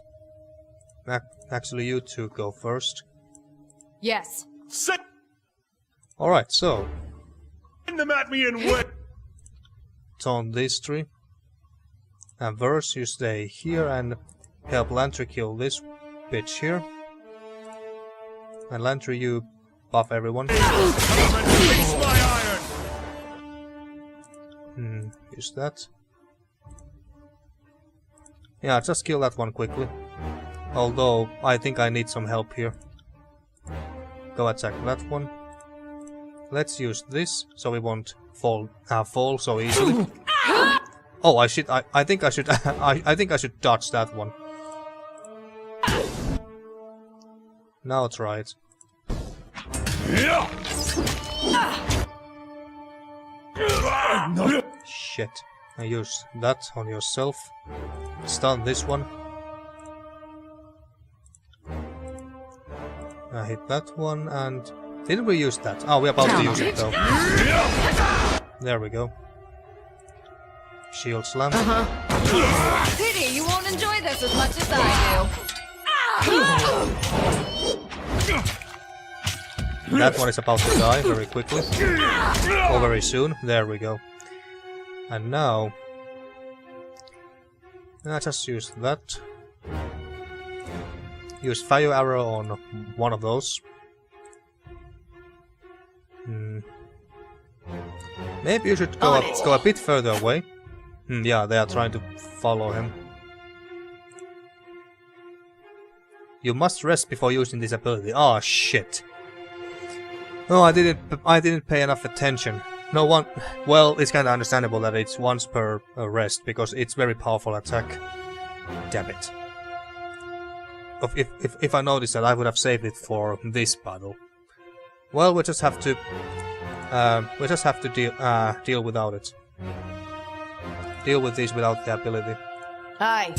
actually you two go first. Yes. Set All right. So them at me and wait. taunt these three. And Verse, you stay here and help Lantry kill this bitch here. And Lantry, you buff everyone. Use that. Yeah, just kill that one quickly. Although, I think I need some help here. Go attack that one. Let's use this, so we won't fall so easily. Oh, I think I should I think I should dodge that one. Now try it. Shit. I use that on yourself. Stun this one. I hit that one and... Didn't we use that? Oh, we're about to use it though. There we go. Shield slam. Pity you won't enjoy this as much as I do. That one is about to die very quickly. Or very soon. There we go. And now... I just use that. Use fire arrow on one of those. Maybe you should go a bit further away. Yeah, they are trying to follow him. You must rest before using this ability. Oh shit! Oh, I didn't pay enough attention. No one. Well, it's kind of understandable that it's once per rest because it's very powerful attack. Damn it! If I noticed that, I would have saved it for this battle. Well, we just have to deal without it. Deal with this without the ability. Aye.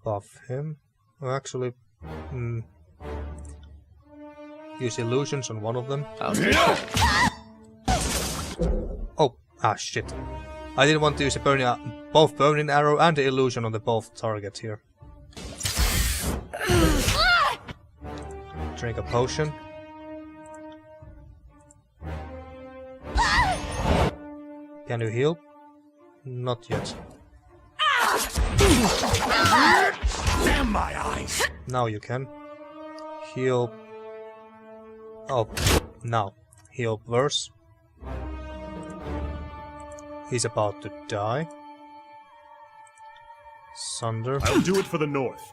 Buff him. Oh, actually, use illusions on one of them. Oh, shit. I didn't want to use a both burning arrow and the illusion on the both target here. Drink a potion. Can you heal? Not yet. Damn my eyes! Now you can. Heal. Oh, now. Heal Verse. He's about to die. Sunder. I'll do it for the north.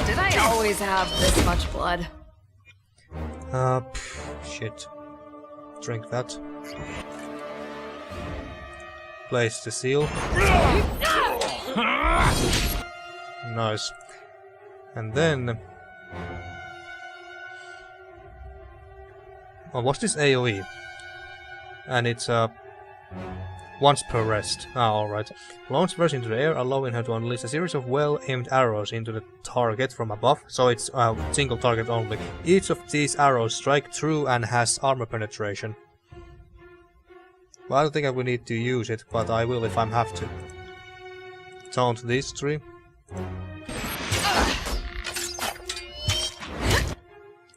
Did I always have this much blood? Shit. Drink that. Place the seal. Nice. And then... Oh, what's this AoE? And it's once per rest. Ah, alright. Launch burst into the air, allowing her to unleash a series of well-aimed arrows into the target from above, so it's single target only. Each of these arrows strike true and has armor penetration. Well, I don't think I will need to use it, but I will if I have to. Taunt these three.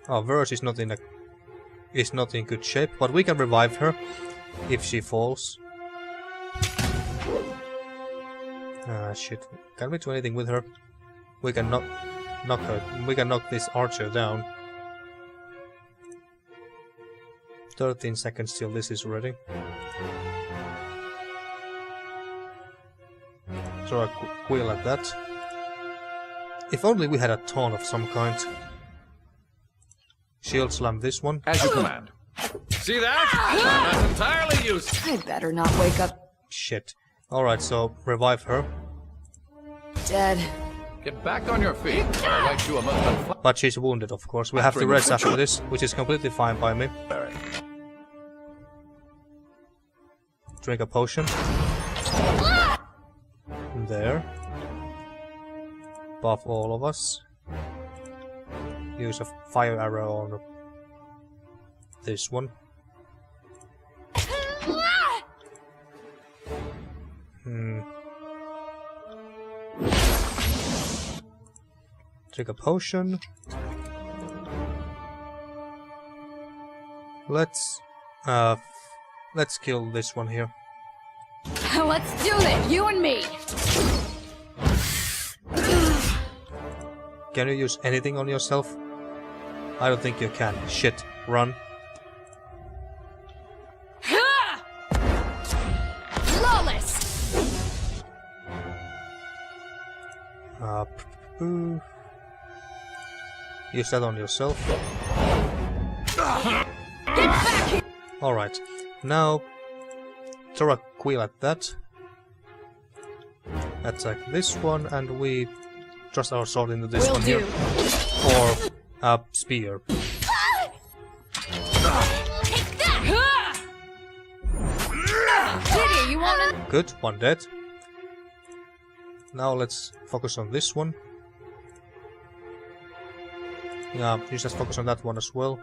Oh, Verse is not in good shape, but we can revive her if she falls. Ah, shit. Can we do anything with her? We can knock her. We can knock this archer down. 13 seconds till this is ready. Throw a quill at that. If only we had a taunt of some kind. Shield slam this one. As you command. See that? That's entirely useless. I better not wake up Shit. Alright, so revive her. dead. Get back on your feet. I'll write you a most But she's wounded, of course. We have to rest after this, which is completely fine by me. Drink a potion. There. Buff all of us. Use a fire arrow on this one. Drink a potion. Let's kill this one here. Let's do this, you and me. Can you use anything on yourself? I don't think you can. Shit. Run. Flawless. Use that on yourself. Alright. Now, throw a quill at that. Attack this one, and we thrust our sword into this one here. Or a spear. Good, one dead. Now let's focus on this one. Yeah, you just focus on that one as well.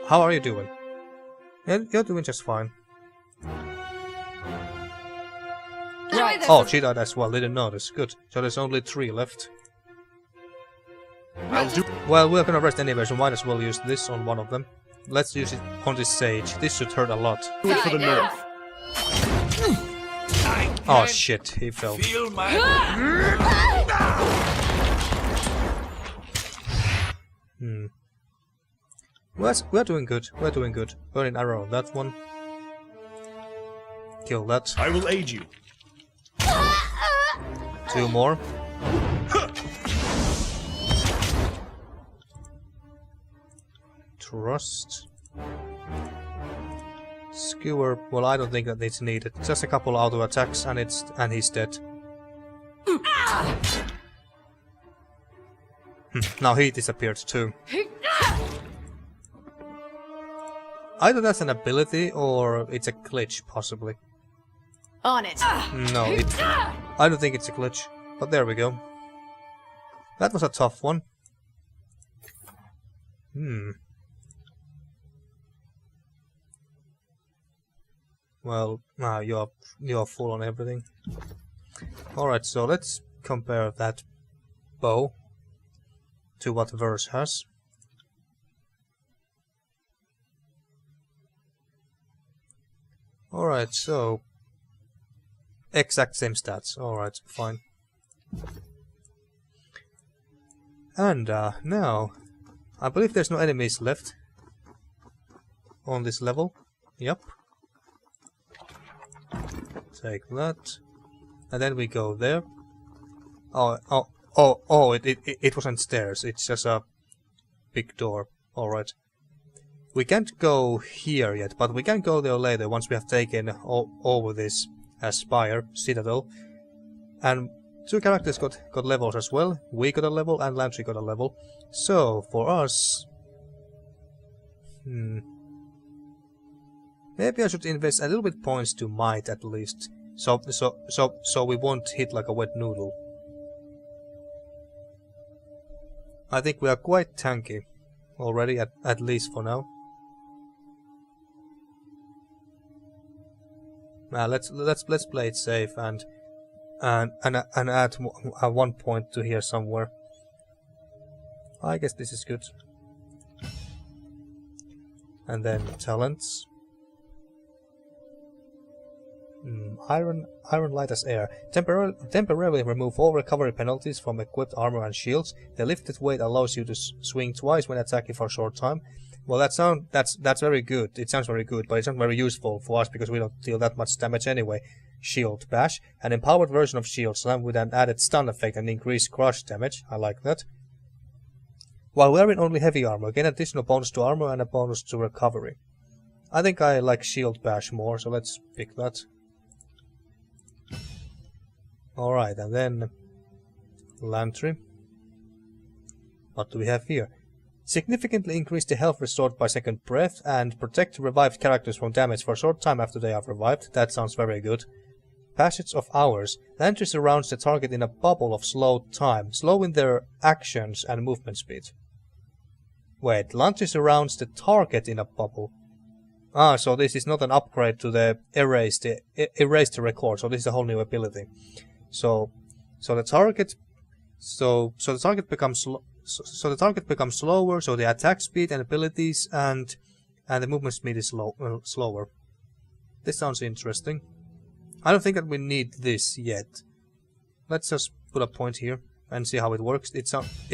How are you doing? Yeah, you're doing just fine. Right. Oh, she died as well, didn't notice. Good. So there's only 3 left. Well, we're gonna rest anyway, so might as well use this on one of them. Let's use it on this sage. This should hurt a lot. Do it for the north. Oh shit, he fell. Feel my... We're doing good. We're doing good. Burning arrow on that one. Kill that. I will aid you. 2 more. Trust. Skewer. Well, I don't think that it's needed. Just a couple auto attacks, and he's dead. Now he disappeared too. Either that's an ability or it's a glitch, possibly. On it. No, I don't think it's a glitch. But there we go. That was a tough one. Well, you're full on everything. Alright, so let's compare that bow to what Verse has. Alright, so exact same stats. Alright, fine. And now I believe there's no enemies left on this level. Yep. Take that. And then we go there. It wasn't stairs. It's just a big door. Alright. We can't go here yet, but we can go there later once we have taken over this Aspire Citadel. And 2 characters got levels as well. We got a level and Landry got a level. So for us, maybe I should invest a little bit points to might at least. So we won't hit like a wet noodle. I think we are quite tanky already, at least for now. Let's play it safe and add 1 point to here somewhere. I guess this is good. And then talents. Iron light as air. Temporarily remove all recovery penalties from equipped armor and shields. The lifted weight allows you to swing twice when attacking for a short time. Well, that's very good. It sounds very good, but it's not very useful for us because we don't deal that much damage anyway. Shield bash, an empowered version of shield slam with an added stun effect and increased crush damage. I like that. While wearing only heavy armor, gain additional bonus to armor and a bonus to recovery. I think I like shield bash more, so let's pick that. Alright, and then Lantry. What do we have here? Significantly increase the health restored by second breath and protect revived characters from damage for a short time after they are revived. That sounds very good. Passage of Hours. Lantry surrounds the target in a bubble of slowed time, slowing their actions and movement speed. Wait, Lantry surrounds the target in a bubble. Ah, so this is not an upgrade to the erase the record, so this is a whole new ability. So the target becomes slower, so the attack speed and abilities and the movement speed is slower. This sounds interesting. I don't think that we need this yet. Let's just put a point here and see how it works. It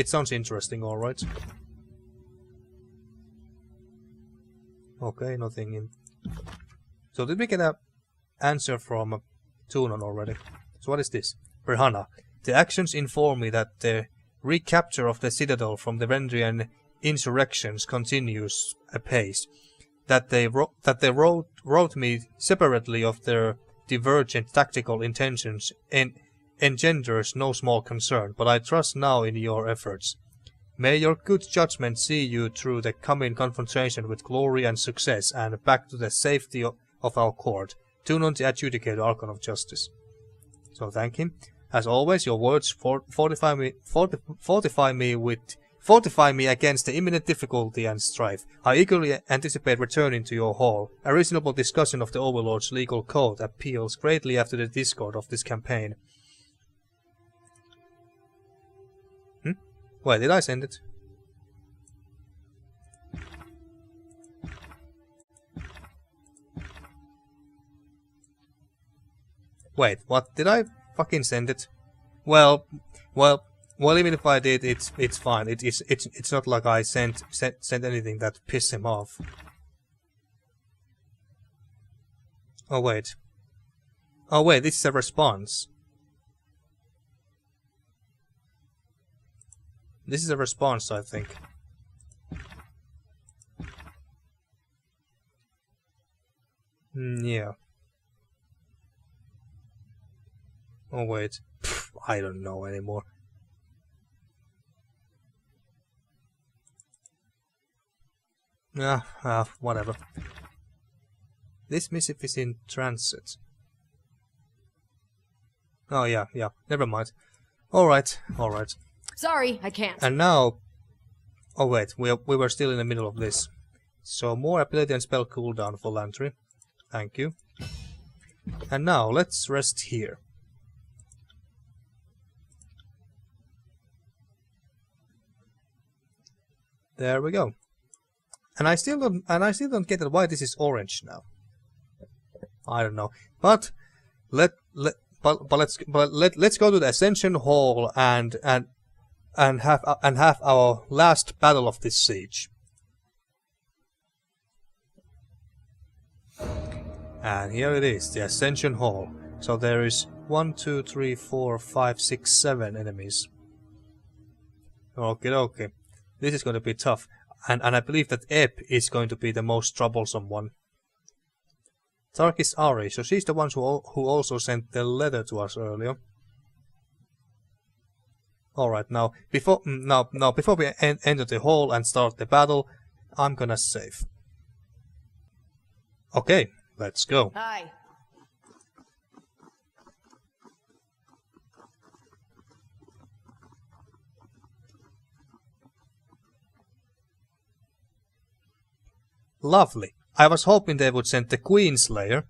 sounds interesting, all right. Okay, nothing in. So did we get an answer from Tunon already? So what is this? Brihana. The actions inform me that the recapture of the Citadel from the Vendrien insurrections continues apace. That they wrote me separately of their divergent tactical intentions engenders no small concern, but I trust now in your efforts. May your good judgment see you through the coming confrontation with glory and success, and back to the safety of our court. Tunon the Adjudicator, Archon of Justice. So thank him. As always, your words fortify me against the imminent difficulty and strife. I eagerly anticipate returning to your hall. A reasonable discussion of the Overlord's legal code appeals greatly after the discord of this campaign. Wait, did I send it? Wait, what? Did I fucking send it? Well, even if I did, it's fine. It's not like I sent anything that pissed him off. Oh wait, this is a response. This is a response, I think. Yeah. Oh wait, I don't know anymore. Whatever. This missive is in transit. Oh yeah, never mind. Alright. Sorry, I can't. And now... Oh wait, we were still in the middle of this. So more ability and spell cooldown for Lantry. Thank you. And now let's rest here. There we go. And I still don't get why this is orange now. I don't know. But let's go to the Ascension Hall and have our last battle of this siege. And here it is, the Ascension Hall. So there is 1, 2, 3, 4, 5, 6, 7 enemies. Okay. This is going to be tough. And I believe that Eb is going to be the most troublesome one. Tarkis Ari, so she's the one who also sent the letter to us earlier. Alright, now before we enter the hall and start the battle, I'm gonna save. Okay, let's go. Hi. Lovely. I was hoping they would send the Queen Slayer.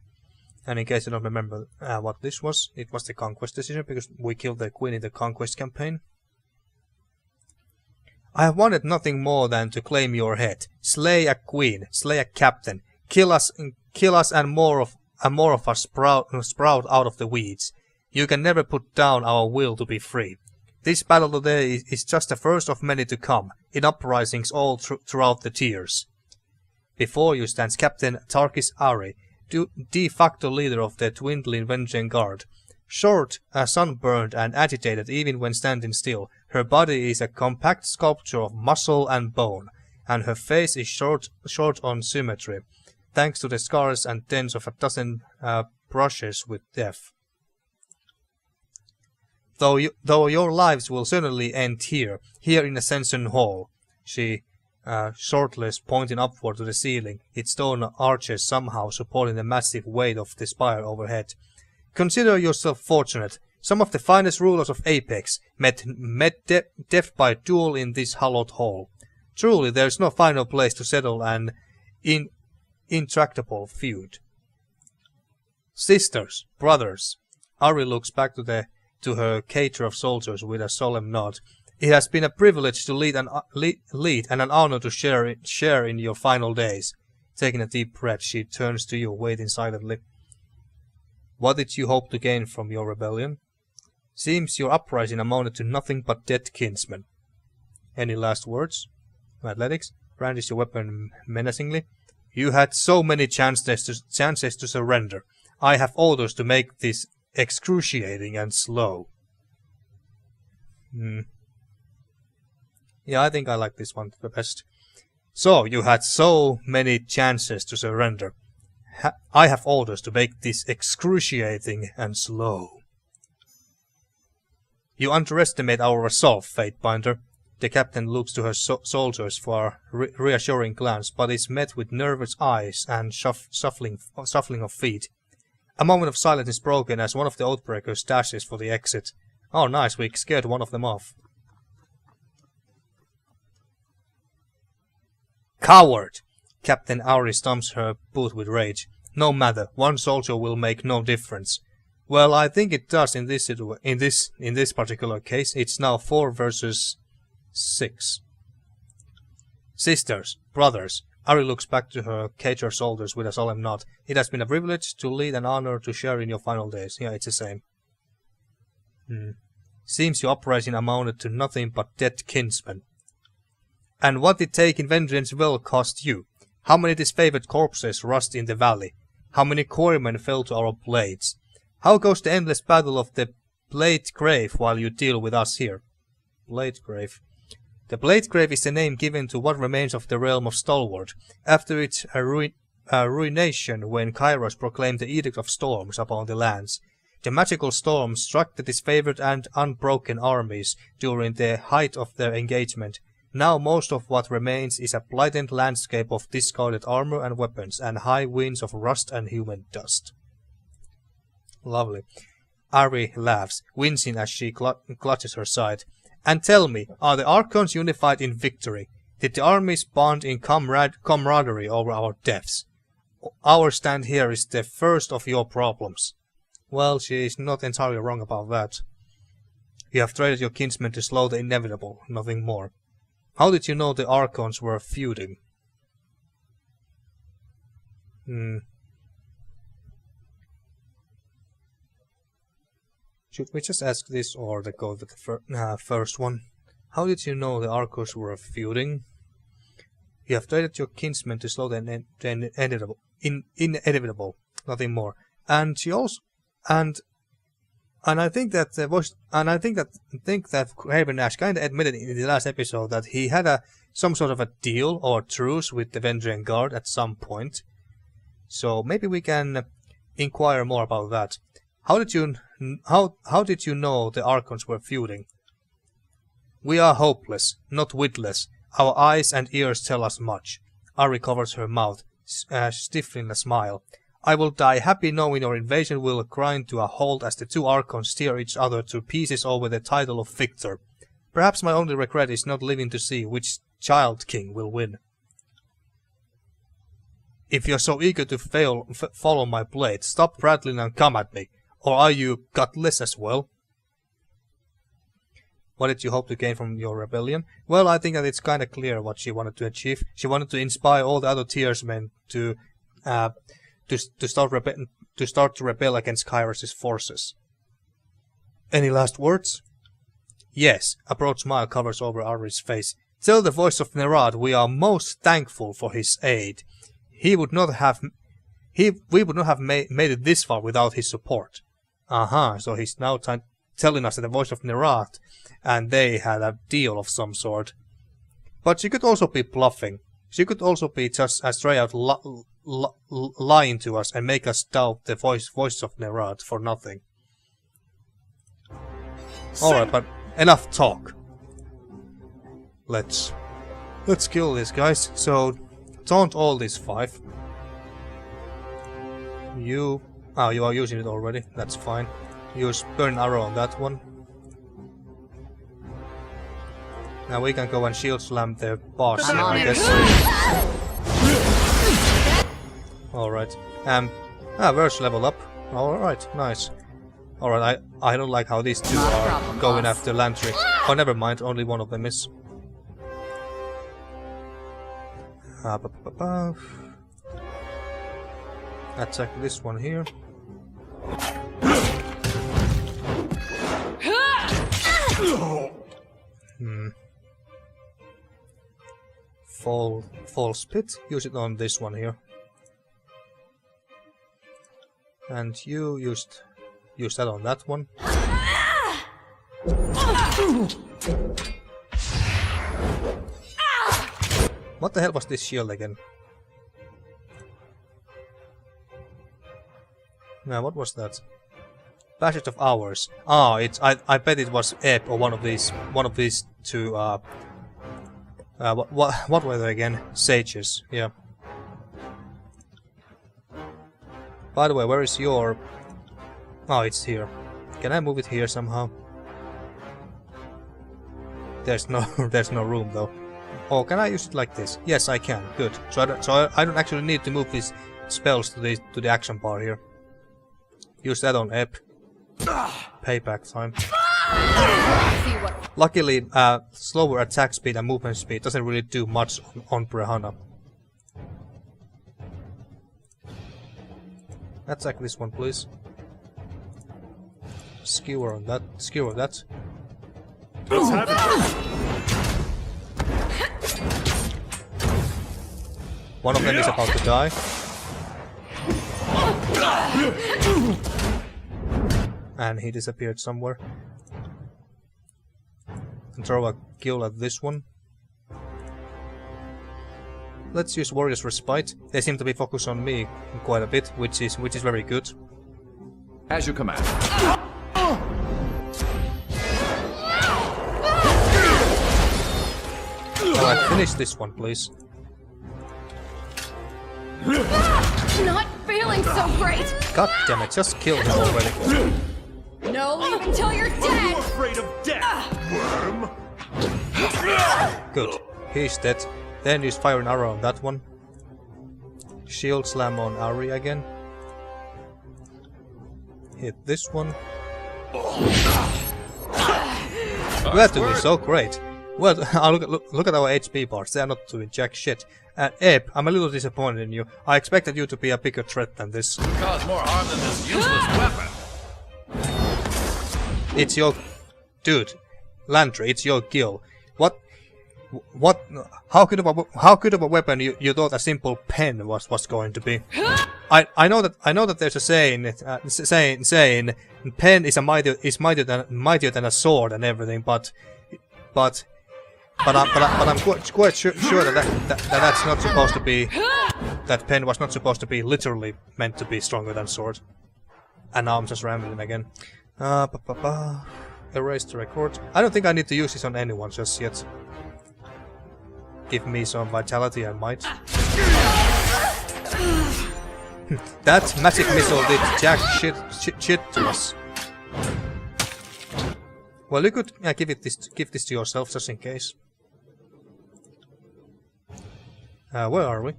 And in case you don't remember what this was, it was the Conquest decision, because we killed the Queen in the Conquest campaign. I have wanted nothing more than to claim your head, slay a queen, slay a captain, kill us and more of us sprout out of the weeds. You can never put down our will to be free. This battle today is just the first of many to come, in uprisings all throughout the tiers. Before you stands Captain Tarkis Ari, de facto leader of the dwindling Vendrien Guard. Short, sunburned and agitated even when standing still, her body is a compact sculpture of muscle and bone, and her face is short on symmetry, thanks to the scars and dents of a dozen brushes with death. Though your lives will certainly end here in Ascension Hall, she, shortless, pointing upward to the ceiling, its stone arches somehow supporting the massive weight of the spire overhead. Consider yourself fortunate. Some of the finest rulers of Apex met death by duel in this hallowed hall. Truly, there is no final place to settle an intractable feud. Sisters, brothers, Ari looks back to her cater of soldiers with a solemn nod. It has been a privilege to lead and an honor to share in your final days. Taking a deep breath, she turns to you, waiting silently. What did you hope to gain from your rebellion? Seems your uprising amounted to nothing but dead kinsmen. Any last words? Athletics, brandish your weapon menacingly. You had so many chances to surrender. I have orders to make this excruciating and slow. Yeah, I think I like this one the best. So, you had so many chances to surrender. I have orders to make this excruciating and slow. You underestimate our resolve, Fatebinder. The captain looks to her soldiers for a reassuring glance, but is met with nervous eyes and shuffling of feet. A moment of silence is broken as one of the Oathbreakers dashes for the exit. Oh nice, we scared one of them off. Coward! Captain Ari stamps her boot with rage. No matter, one soldier will make no difference. Well, I think it does in this particular case. It's now 4 versus 6. Sisters, brothers, Ari looks back to her cater soldiers with a solemn nod. It has been a privilege to lead and honor to share in your final days. Yeah, it's the same. Seems your uprising amounted to nothing but dead kinsmen. And what did taking Vendrien's well cost you? How many disfavored corpses rust in the valley? How many quarrymen fell to our blades? How goes the endless battle of the Blade Grave while you deal with us here? Blade Grave. The Blade Grave is the name given to what remains of the realm of Stalwart, after its ruination when Kyros proclaimed the Edict of Storms upon the lands. The magical storm struck the disfavored and unbroken armies during the height of their engagement. Now most of what remains is a blighted landscape of discarded armor and weapons, and high winds of rust and human dust. Lovely. Ari laughs, wincing as she clutches her side. And tell me, are the Archons unified in victory? Did the armies bond in camaraderie over our deaths? Our stand here is the first of your problems. Well, she is not entirely wrong about that. You have traded your kinsmen to slow the inevitable, nothing more. How did you know the Archons were feuding? Should we just ask this or go with the first one? How did you know the Archons were feuding? You have traded your kinsmen to slow the inevitable. Nothing more. And she also and I think that Graven Ashe kind of admitted in the last episode that he had some sort of a deal or truce with the Vendrien Guard at some point. So maybe we can inquire more about that. How did you know the Archons were feuding? We are hopeless, not witless. Our eyes and ears tell us much. Ari covers her mouth, stiffening a smile. I will die happy knowing your invasion will grind to a halt as the two Archons tear each other to pieces over the title of victor. Perhaps my only regret is not living to see which Child King will win. If you're so eager to follow my blade, stop prattling and come at me. Or are you gutless as well? What did you hope to gain from your rebellion? Well, I think that it's kind of clear what she wanted to achieve. She wanted to inspire all the other Tearsmen to start to rebel against Kyros' forces. Any last words? Yes, a broad smile covers over Ari's face. Tell the voice of Nerad we are most thankful for his aid. We would not have made it this far without his support. So he's now telling us that the voice of Nerad and they had a deal of some sort. But she could also be bluffing. She could also be just straight out lying to us and make us doubt the voice of Nerad for nothing. Alright, but enough talk. Let's kill these guys. So taunt all these 5. You are using it already. That's fine. Use burn arrow on that one. Now we can go and shield slam the boss here, I guess. Alright. Verse level up. Alright, nice. Alright, I don't like how these two are going after Lantry. Oh, never mind, only one of them is. Attack this one here. Fall spit. Use it on this one here. And you use that on that one. What the hell was this shield again? Now what was that? Passage of Hours. I bet it was Eb or one of these two what were they again? Sages, yeah. By the way, where is your... Oh, it's here. Can I move it here somehow? There's no room though. Oh, can I use it like this? Yes, I can. Good. So I don't actually need to move these spells to the action bar here. Use that on Ep. Payback time. Luckily, slower attack speed and movement speed doesn't really do much on Brahana. Attack this one, please. Skewer on that. Skewer that. Let's have it. One of them is about to die. And he disappeared somewhere. And throw a kill at this one. Let's use Warrior's Respite. They seem to be focused on me quite a bit, which is very good. As you command. Alright, finish this one, please. Not feeling so great! God damn it, just kill him already. No, leave until you're Are you dead! afraid of death, worm? Good. He's dead. Then use Fire and Arrow on that one. Shield Slam on Ari again. Hit this one. We are doing so great. Well, look at our HP bars. They are not doing jack shit. And Eb, I'm a little disappointed in you. I expected you to be a bigger threat than this. Cause more harm than this useless weapon. It's your... Dude. Landry, it's your guild. What? What? How good of a weapon you thought a simple pen was going to be? I know that there's a saying pen is mightier than a sword and everything, but I'm quite sure that's not supposed to be. That pen was not supposed to be literally meant to be stronger than sword. And now I'm just rambling again. Erase the record. I don't think I need to use this on anyone just yet. Give me some vitality and might. That magic missile did jack shit to us. Well, you could give this to yourself just in case. Where are we?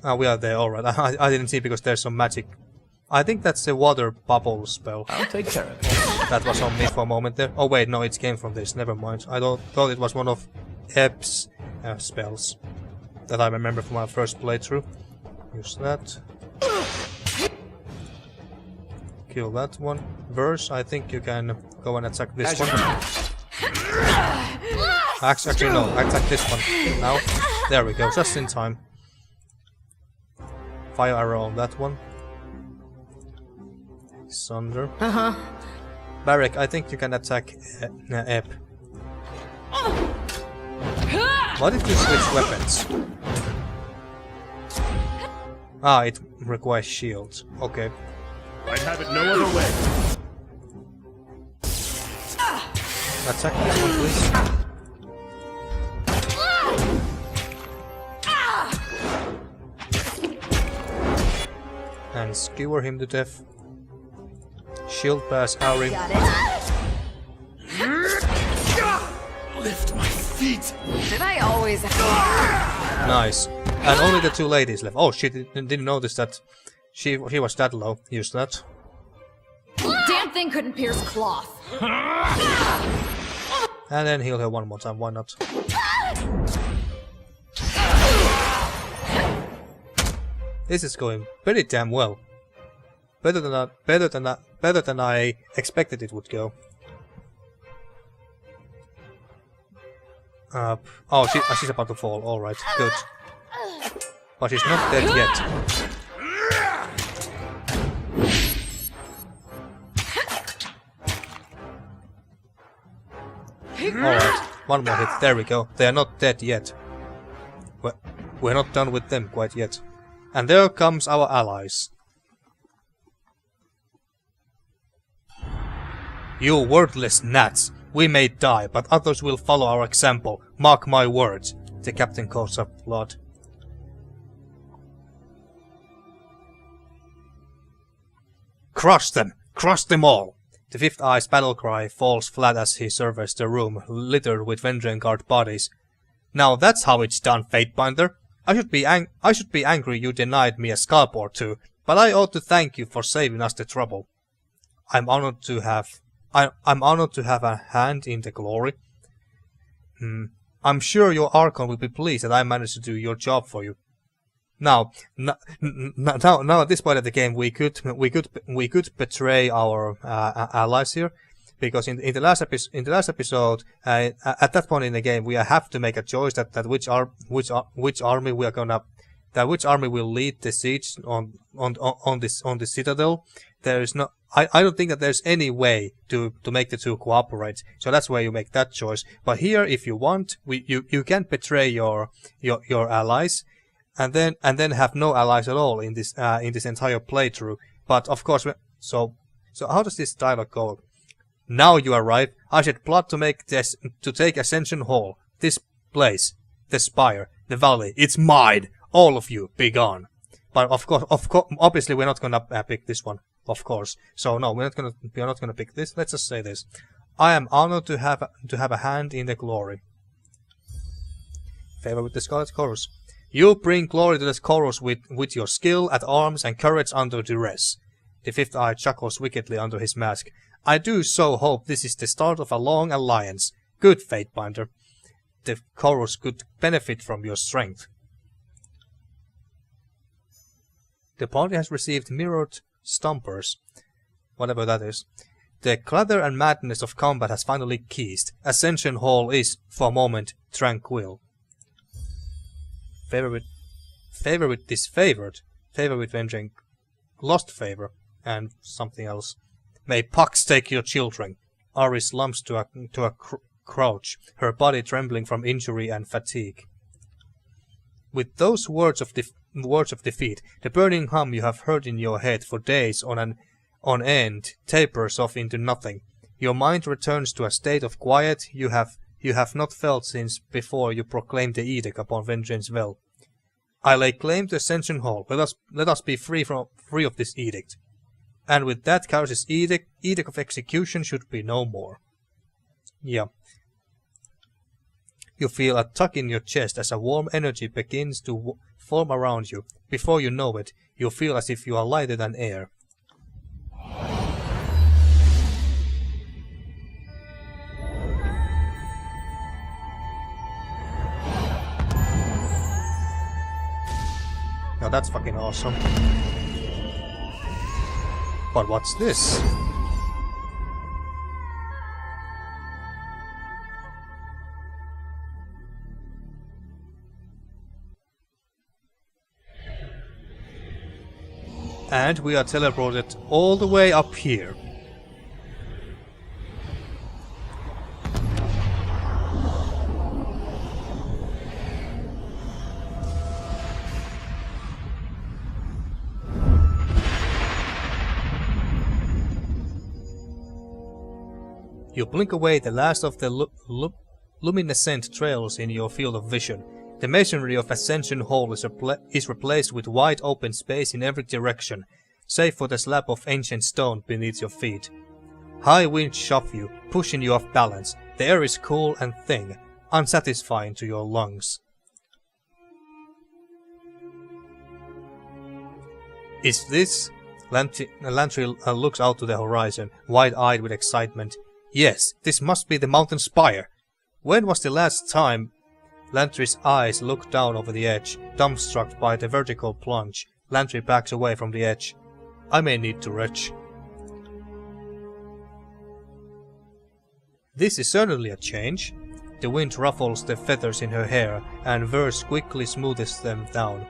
We are there. All right. I didn't see because there's some magic. I think that's the water bubble spell. I'll take care of it. That was on me for a moment there. Oh wait, no, it came from this. Never mind. I thought it was one of Eb's spells that I remember from my first playthrough. Use that. Kill that one. Verse, I think you can go and attack this one. Actually, no. Attack this one. Now. There we go. Just in time. Fire arrow on that one. Sunder. Barrack, I think you can attack Eb. What if you switch weapons? Ah, it requires shields. Okay. I'd have it no other way. Attack this one, please. And skewer him to death. Shield pass, Ari. Lift my feet. Did I always... Nice. And only the two ladies left. Oh shit, didn't notice that she was that low. Use that. Damn thing couldn't pierce cloth. And then heal her one more time, why not? This is going pretty damn well. Better than I expected it would go. Oh, she's about to fall. All right, good. But she's not dead yet. Alright, one more hit. There we go. They are not dead yet. We're not done with them quite yet. And there comes our allies. You wordless gnats! We may die, but others will follow our example. Mark my words. The captain calls up blood. Crush them! Crush them all! The Fifth Eye's battle cry falls flat as he surveys the room, littered with Vendrien guard bodies. Now that's how it's done, Fatebinder. I should be angry you denied me a scalp or two, but I ought to thank you for saving us the trouble. I'm honored to have a hand in the glory. I'm sure your Archon will be pleased that I managed to do your job for you. Now at this point of the game, we could betray our allies here, because in the last episode, at that point in the game, we have to make a choice that which army we are gonna, which army will lead the siege on the citadel. There is no, I don't think that there's any way to make the two cooperate. So that's where you make that choice. But here, if you want, you can betray your allies. And then have no allies at all in this entire playthrough. But of course, so how does this dialogue go? Now you arrive. I shed blood to take Ascension Hall. This place, the spire, the valley. It's mine. All of you, be gone. But of course, obviously we're not gonna pick this one. Of course. So no, we're not gonna pick this. Let's just say this. I am honored to have a hand in the glory. Favor with the Scarlet Chorus. You bring glory to the chorus with your skill at arms and courage under duress. The Fifth Eye chuckles wickedly under his mask. I do so hope this is the start of a long alliance. Good, Fatebinder. The chorus could benefit from your strength. The party has received mirrored stumpers, whatever that is. The clatter and madness of combat has finally ceased. Ascension Hall is, for a moment, tranquil. Favor with Disfavored. Favor with Vendrien. Lost favor. And something else. May pucks take your children. Ari slumps to a crouch, her body trembling from injury and fatigue. With those words of defeat, the burning hum you have heard in your head for days on end tapers off into nothing. Your mind returns to a state of quiet you have not felt since before you proclaimed the edict upon Vendrien's well. I lay claim to Ascension Hall. Let us be free of this edict. And with that, Kyros' edict of execution should be no more. Yeah. You feel a tug in your chest as a warm energy begins to form around you. Before you know it, you feel as if you are lighter than air. Now that's fucking awesome. But what's this? And we are teleported all the way up here. You blink away the last of the luminescent trails in your field of vision. The masonry of Ascension Hall is replaced with wide open space in every direction, save for the slab of ancient stone beneath your feet. High winds shove you, pushing you off balance. The air is cool and thin, unsatisfying to your lungs. Is this? Lantry looks out to the horizon, wide-eyed with excitement. Yes, this must be the mountain spire. When was the last time? Lantry's eyes look down over the edge, dumbstruck by the vertical plunge. Lantry backs away from the edge. I may need to retch. This is certainly a change. The wind ruffles the feathers in her hair, and Verse quickly smooths them down.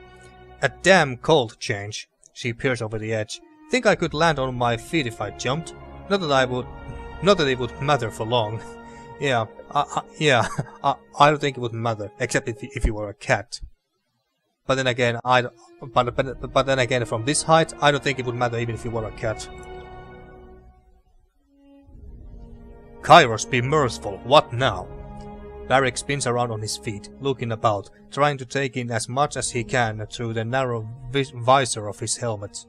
A damn cold change. She peers over the edge. Think I could land on my feet if I jumped? Not that it would matter for long. Yeah, I don't think it would matter, except if you were a cat. But then again, but then again, from this height, I don't think it would matter even if you were a cat. Kyros, be merciful. What now? Varric spins around on his feet, looking about, trying to take in as much as he can through the narrow visor of his helmet.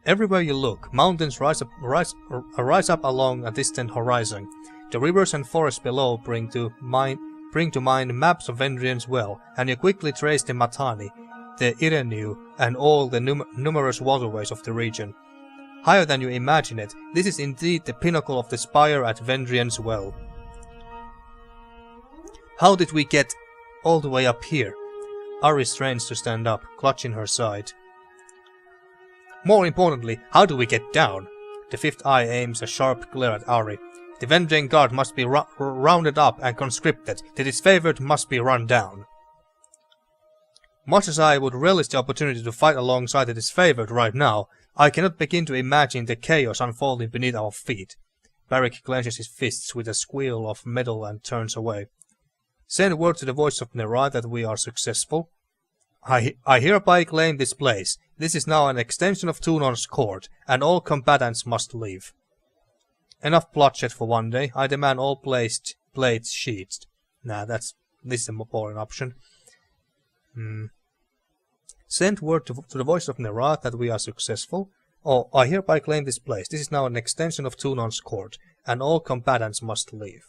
Everywhere you look, mountains rise up along a distant horizon. The rivers and forests below bring to mind maps of Vendrien's well, and you quickly trace the Matani, the Tyranny, and all the numerous waterways of the region. Higher than you imagine it, this is indeed the pinnacle of the spire at Vendrien's well. How did we get all the way up here? Ari strains to stand up, clutching her side. More importantly, how do we get down? The fifth eye aims a sharp glare at Ari. The Vendrien Guard must be rounded up and conscripted. The Disfavored must be run down. Much as I would relish the opportunity to fight alongside the Disfavored right now, I cannot begin to imagine the chaos unfolding beneath our feet. Varric clenches his fists with a squeal of metal and turns away. Send word to the voice of Nerai that we are successful. I hereby claim this place. This is now an extension of Tunon's court, and all combatants must leave. Enough bloodshed for one day. I demand all blades sheathed. Nah, this is a more boring option. Send word to the voice of Nerai that we are successful. Oh, I hereby claim this place. This is now an extension of Tunon's court, and all combatants must leave.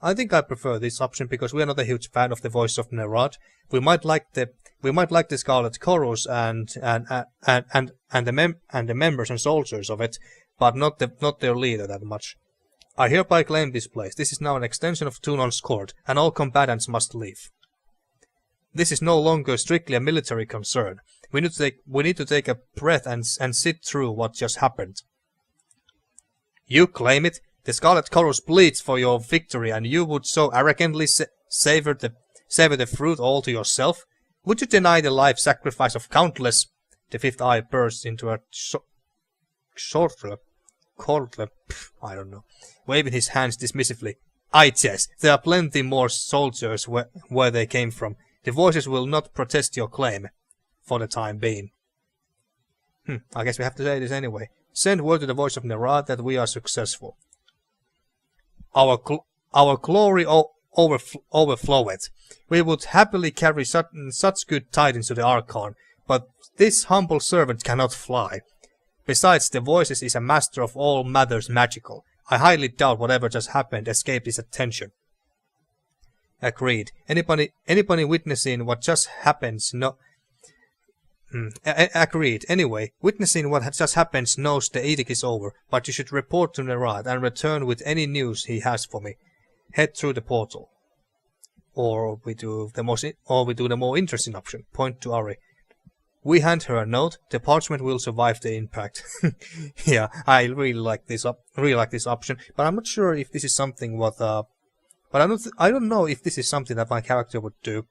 I think I prefer this option because we are not a huge fan of the voice of Nerai. We might like the Scarlet Chorus and the members and soldiers of it, but not their leader that much. I hereby claim this place. This is now an extension of Tunon's court, and all combatants must leave. This is no longer strictly a military concern. We need to take a breath and sit through what just happened. You claim it? The Scarlet Chorus bleeds for your victory, and you would so arrogantly savor the fruit all to yourself? Would you deny the life sacrifice of countless? The fifth eye bursts into a I don't know, waving his hands dismissively. Yes, there are plenty more soldiers where they came from. The voices will not protest your claim, for the time being. I guess we have to say this anyway. Send word to the voice of Nerad that we are successful. Our glory overfloweth. We would happily carry such good tidings to the Archon, but this humble servant cannot fly. Besides, the Voices is a master of all matters magical. I highly doubt whatever just happened escaped his attention. Agreed. Anybody witnessing what just happens agreed. Anyway, witnessing what just happens knows the edict is over, but you should report to Nerad and return with any news he has for me. Head through the portal. Or we do the more interesting option. Point to Ari. We hand her a note. The parchment will survive the impact. Yeah, I really like this option, but I'm not sure if this is something I don't know if this is something that my character would do.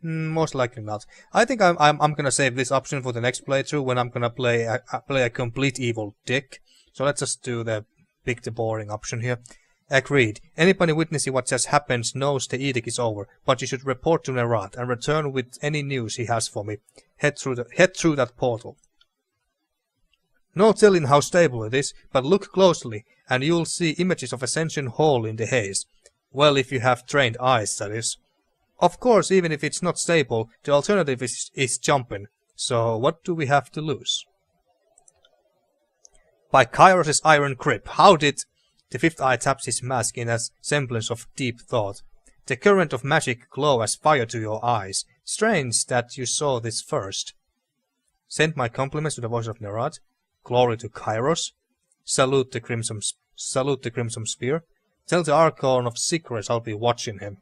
Most likely not. I think I'm gonna save this option for the next playthrough when I'm gonna play a complete evil dick. So let's just do the boring option here. Agreed. Anybody witnessing what just happened knows the edict is over, but you should report to Nerad and return with any news he has for me. Head through that portal. No telling how stable it is, but look closely, and you'll see images of Ascension Hall in the haze. Well, if you have trained eyes, that is. Of course, even if it's not stable, the alternative is jumping. So what do we have to lose? By Kyros' iron grip, how did... The fifth eye taps his mask in a semblance of deep thought. The current of magic glow as fire to your eyes. Strange that you saw this first. Send my compliments to the voice of Nerad. Glory to Kyros. Salute the Crimson Spear. Tell the Archon of Secrets I'll be watching him.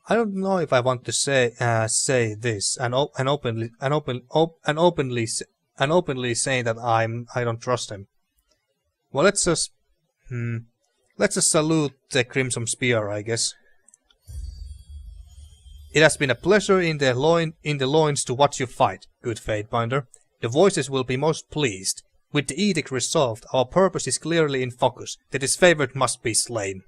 I don't know if I want to say this and openly saying that I don't trust him. Well, let's just salute the Crimson Spear, I guess. It has been a pleasure in the loins to watch you fight, good Fatebinder. The Voices will be most pleased. With the edict resolved, our purpose is clearly in focus. The Disfavored must be slain.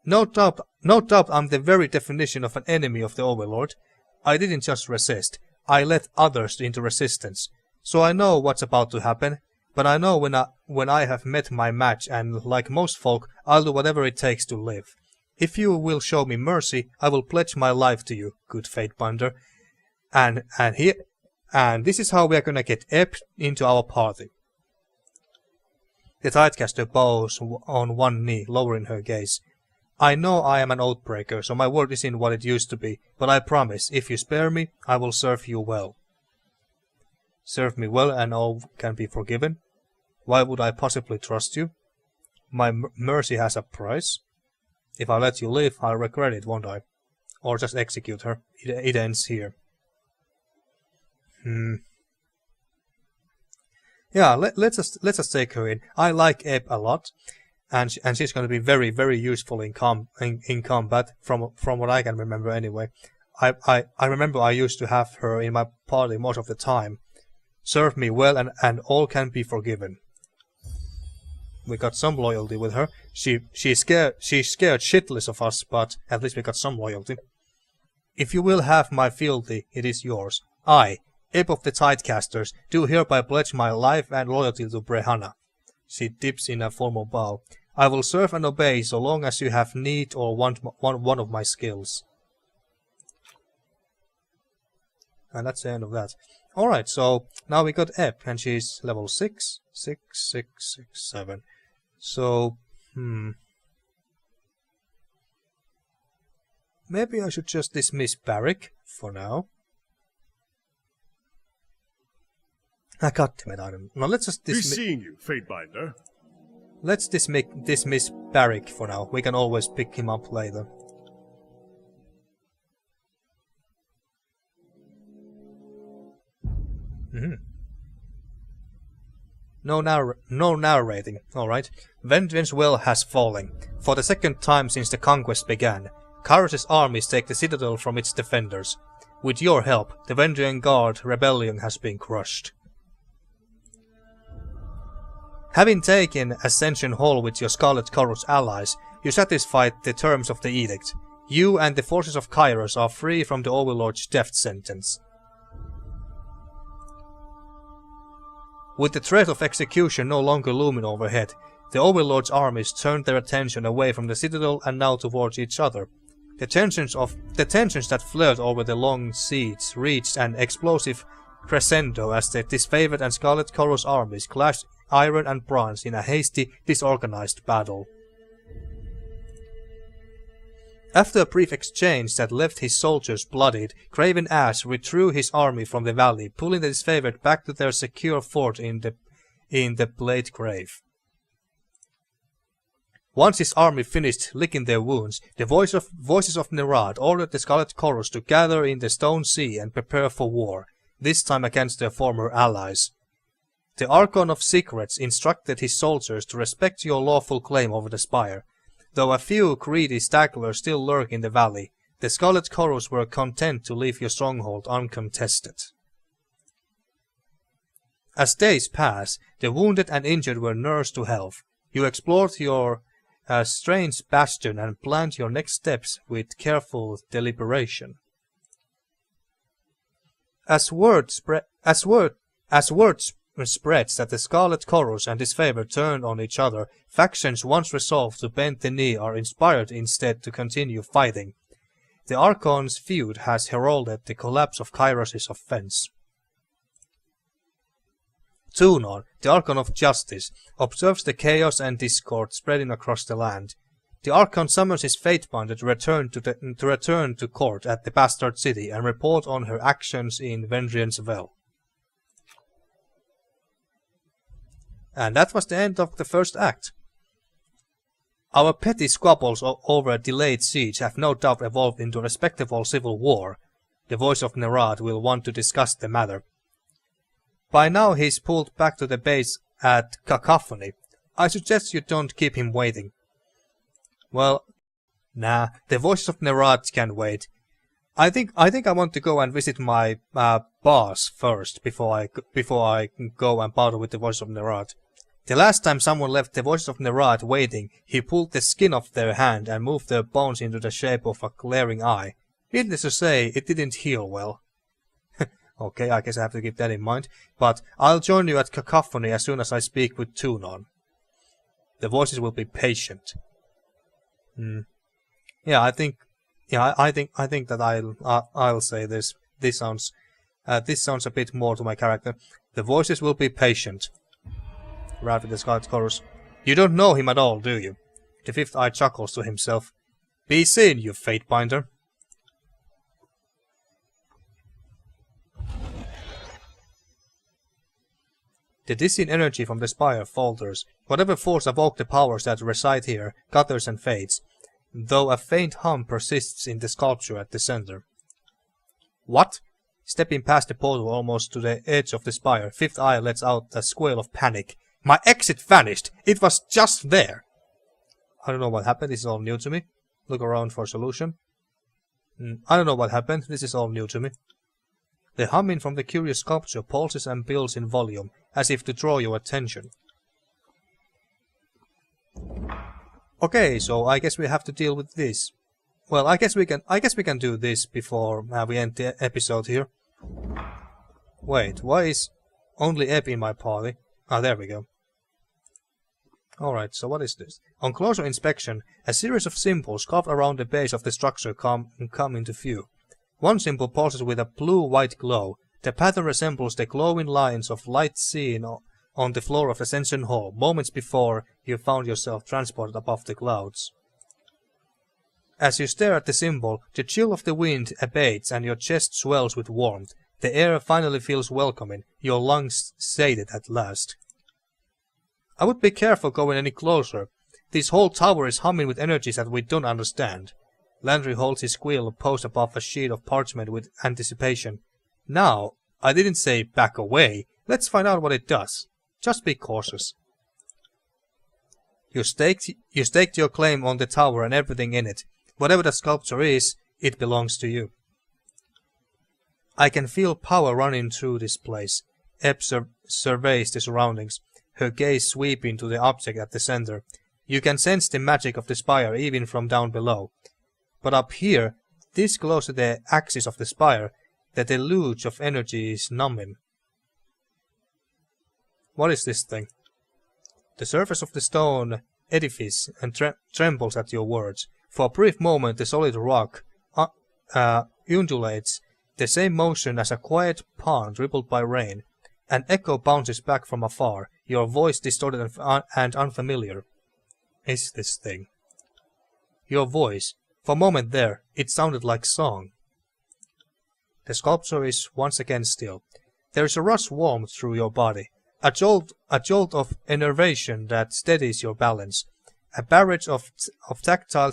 No doubt I'm the very definition of an enemy of the Overlord. I didn't just resist. I led others into resistance. So I know what's about to happen. But I know when I have met my match, and like most folk, I'll do whatever it takes to live. If you will show me mercy, I will pledge my life to you, good Fatebinder. And this is how we are gonna get Ep into our party. The Tidecaster bows on one knee, lowering her gaze. I know I am an oathbreaker, so my word isn't what it used to be, but I promise, if you spare me, I will serve you well. Serve me well and all can be forgiven? Why would I possibly trust you? My mercy has a price. If I let you live, I'll regret it, won't I? Or just execute her. It ends here. Yeah, let's just take her in. I like Eb a lot, and she's going to be very, very useful in combat from what I can remember anyway. I remember I used to have her in my party most of the time. Serve me well and all can be forgiven. We got some loyalty with her. She's scared shitless of us, but at least we got some loyalty. If you will have my fealty, it is yours. I, Eb of the Tidecasters, do hereby pledge my life and loyalty to Brehana. She dips in a formal bow. I will serve and obey so long as you have need or want one of my skills. And that's the end of that. Alright, so now we got Eb, and she's level 6. 6, 6, 6, 7. So, maybe I should just dismiss Barrick for now. God damn it, I don't know. Let's just dismiss. Be seeing you, Fatebinder. Let's dismiss Barrick for now. We can always pick him up later. No narrating. Alright. Vendrien's well has fallen. For the second time since the conquest began, Kyros' armies take the citadel from its defenders. With your help, the Vendrien Guard rebellion has been crushed. Having taken Ascension Hall with your Scarlet Chorus allies, you satisfied the terms of the edict. You and the forces of Kyros are free from the Overlord's death sentence. With the threat of execution no longer looming overhead, the Overlord's armies turned their attention away from the citadel and now towards each other. The tensions that flared over the long siege reached an explosive crescendo as the Disfavored and Scarlet Chorus armies clashed iron and bronze in a hasty, disorganized battle. After a brief exchange that left his soldiers bloodied, Graven Ashe withdrew his army from the valley, pulling the Disfavored back to their secure fort in the Blade Grave. Once his army finished licking their wounds, the voices of Nerad ordered the Scarlet Chorus to gather in the Stone Sea and prepare for war, this time against their former allies. The Archon of Secrets instructed his soldiers to respect your lawful claim over the spire. Though a few greedy stragglers still lurk in the valley, the Scarlet Chorus were content to leave your stronghold uncontested. As days pass, the wounded and injured were nursed to health. You explored your strange bastion and planned your next steps with careful deliberation. As word spreads that the Scarlet Chorus and Disfavored turned on each other, factions once resolved to bend the knee are inspired instead to continue fighting. The Archon's feud has heralded the collapse of Kyros' offense. Tunon, the Archon of Justice, observes the chaos and discord spreading across the land. The Archon summons his Fatebinder to return to court at the Bastard City and report on her actions in Vendrien's Well. And that was the end of the first act. Our petty squabbles over a delayed siege have no doubt evolved into a respectable civil war. The voice of Nerad will want to discuss the matter. By now he's pulled back to the base at Cacophony. I suggest you don't keep him waiting. Well, nah, the voice of Nerad can wait. I think I want to go and visit my boss first before I go and battle with the voice of Nerad. The last time someone left the voice of Nerad waiting, he pulled the skin off their hand and moved their bones into the shape of a glaring eye. Needless to say, it didn't heal well. Okay, I guess I have to keep that in mind, but I'll join you at Cacophony as soon as I speak with Tunon. The voices will be patient. Yeah, I think that I'll say this. This sounds a bit more to my character. The voices will be patient. Rather the Scarlet Chorus. You don't know him at all, do you? The Fifth Eye chuckles to himself. Be seen, you Fatebinder. The dizzying energy from the spire falters. Whatever force evoked the powers that reside here gathers and fades, though a faint hum persists in the sculpture at the center. What? Stepping past the portal almost to the edge of the spire, Fifth Eye lets out a squeal of panic. My exit vanished! It was just there! I don't know what happened, this is all new to me. Look around for a solution. I don't know what happened, this is all new to me. The humming from the curious sculpture pulses and builds in volume, as if to draw your attention. Okay, so I guess we have to deal with this. Well, I guess we can do this before we end the episode here. Wait, why is only Ebb in my party? Ah, there we go. Alright, so what is this? On closer inspection, a series of symbols carved around the base of the structure come into view. One symbol pulses with a blue-white glow. The pattern resembles the glowing lines of light seen on the floor of Ascension Hall, moments before you found yourself transported above the clouds. As you stare at the symbol, the chill of the wind abates and your chest swells with warmth. The air finally feels welcoming, your lungs sated at last. I would be careful going any closer. This whole tower is humming with energies that we don't understand. Landry holds his quill posed above a sheet of parchment with anticipation. Now, I didn't say back away. Let's find out what it does. Just be cautious. You staked your claim on the tower and everything in it. Whatever the sculpture is, it belongs to you. I can feel power running through this place. Ebb surveys the surroundings, her gaze sweeping to the object at the center. You can sense the magic of the spire even from down below. But up here, this close to the axis of the spire, the deluge of energy is numbing. What is this thing? The surface of the stone edifice and trembles at your words. For a brief moment the solid rock undulates, the same motion as a quiet pond rippled by rain. An echo bounces back from afar, your voice distorted and unfamiliar. Is this thing? Your voice. For a moment there, it sounded like song. The sculpture is once again still. There is a rush warmth through your body. A jolt of enervation that steadies your balance. A barrage of tactile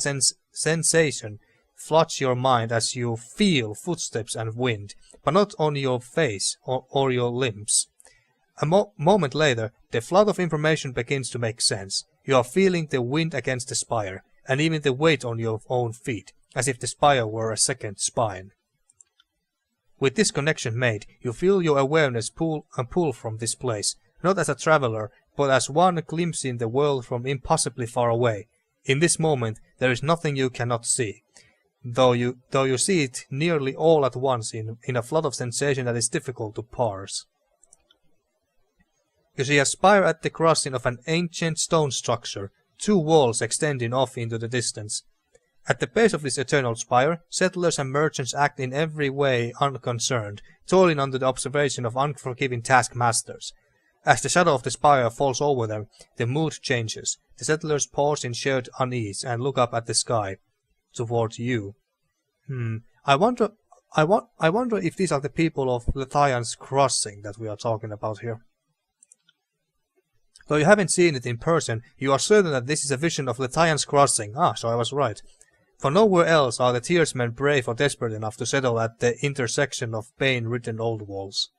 sensation floods your mind as you feel footsteps and wind, but not on your face or your limbs. A moment later, the flood of information begins to make sense. You are feeling the wind against the spire, and even the weight on your own feet, as if the spire were a second spine. With this connection made, you feel your awareness pull from this place, not as a traveler, but as one glimpsing the world from impossibly far away. In this moment, there is nothing you cannot see, though you see it nearly all at once in a flood of sensation that is difficult to parse. You see a spire at the crossing of an ancient stone structure, two walls extending off into the distance. At the base of this eternal spire, settlers and merchants act in every way unconcerned, toiling under the observation of unforgiving taskmasters. As the shadow of the spire falls over them, the mood changes. The settlers pause in shared unease and look up at the sky, toward you. I wonder if these are the people of Lithian's Crossing that we are talking about here. Though you haven't seen it in person, you are certain that this is a vision of Lithian's Crossing. So I was right. For nowhere else are the Tearsmen brave or desperate enough to settle at the intersection of pain-ridden old walls.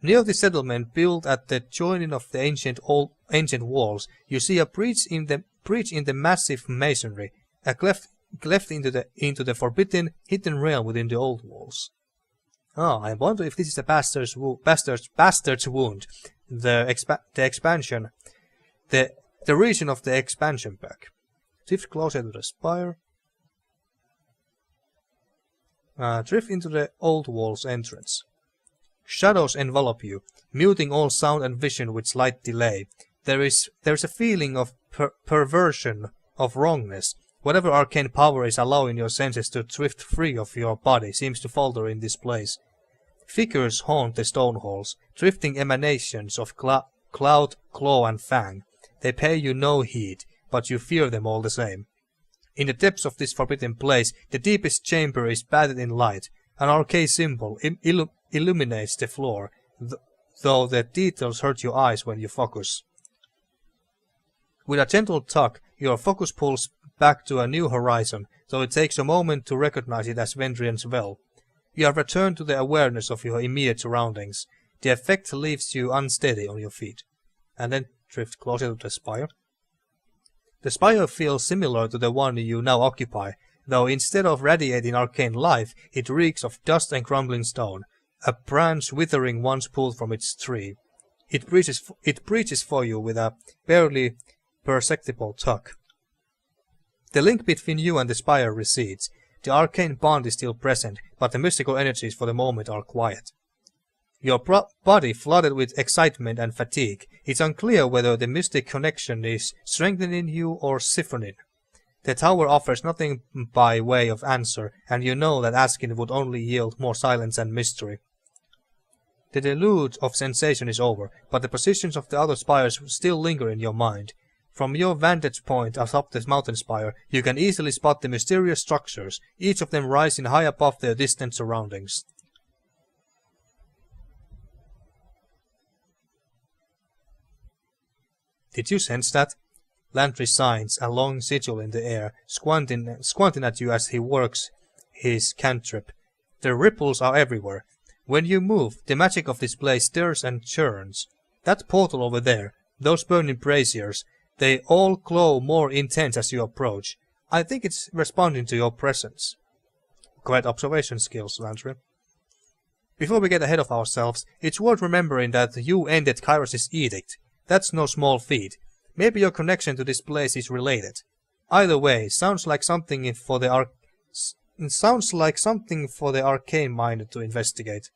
Near the settlement built at the joining of the ancient walls, you see a breach in the massive masonry, a cleft into the forbidden, hidden realm within the old walls. I wonder if this is the bastard's wound, the expansion, the region of the expansion pack. Drift closer to the spire. Drift into the old wall's entrance. Shadows envelop you, muting all sound and vision with slight delay. There is a feeling of perversion, of wrongness. Whatever arcane power is allowing your senses to drift free of your body seems to falter in this place. Figures haunt the stone halls, drifting emanations of cloud, claw and fang. They pay you no heed, but you fear them all the same. In the depths of this forbidden place, the deepest chamber is bathed in light. An arcane symbol illuminates the floor, though the details hurt your eyes when you focus. With a gentle tug, your focus pulls back to a new horizon, though it takes a moment to recognize it as Vendrien's well. You have returned to the awareness of your immediate surroundings. The effect leaves you unsteady on your feet. And then drift closer to the spire. The spire feels similar to the one you now occupy, though instead of radiating arcane life, it reeks of dust and crumbling stone, a branch withering once pulled from its tree. It breaches for you with a barely perceptible tug. The link between you and the spire recedes. The arcane bond is still present, but the mystical energies for the moment are quiet. Your body flooded with excitement and fatigue. It's unclear whether the mystic connection is strengthening you or siphoning. The tower offers nothing by way of answer, and you know that asking would only yield more silence and mystery. The deluge of sensation is over, but the positions of the other spires still linger in your mind. From your vantage point atop the mountain spire, you can easily spot the mysterious structures, each of them rising high above their distant surroundings. Did you sense that? Landry signs, a long sigil in the air, squinting at you as he works his cantrip. The ripples are everywhere. When you move, the magic of this place stirs and churns. That portal over there, those burning braziers, they all glow more intense as you approach. I think it's responding to your presence. Great observation skills, Vendrien. Before we get ahead of ourselves, it's worth remembering that you ended Kyros' edict. That's no small feat. Maybe your connection to this place is related. Either way, sounds like something for the arcane-minded to investigate.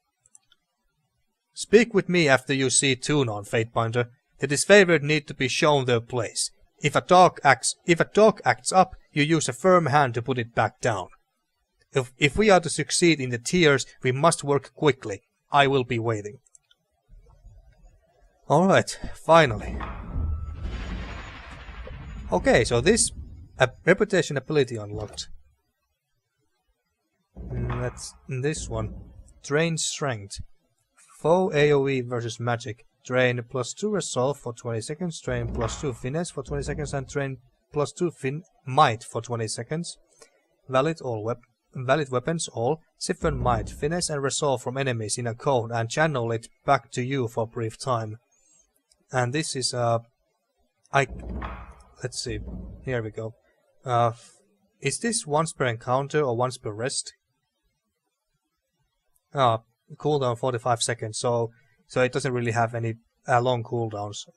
Speak with me after you see Tunon, Fatebinder. The Disfavored need to be shown their place. If a dog acts up, you use a firm hand to put it back down. If we are to succeed in the tiers, we must work quickly. I will be waiting. Alright, finally. Okay, so this reputation ability unlocked. That's this one. Drain strength. Foe AoE versus magic. Drain +2 resolve for 20 seconds, drain +2 finesse for 20 seconds, and drain +2 might for 20 seconds. Valid weapons all. Siphon might, finesse and resolve from enemies in a cone and channel it back to you for a brief time. And this is let's see. Here we go. Is this once per encounter or once per rest? Cooldown 45 seconds, so it doesn't really have any long cooldowns.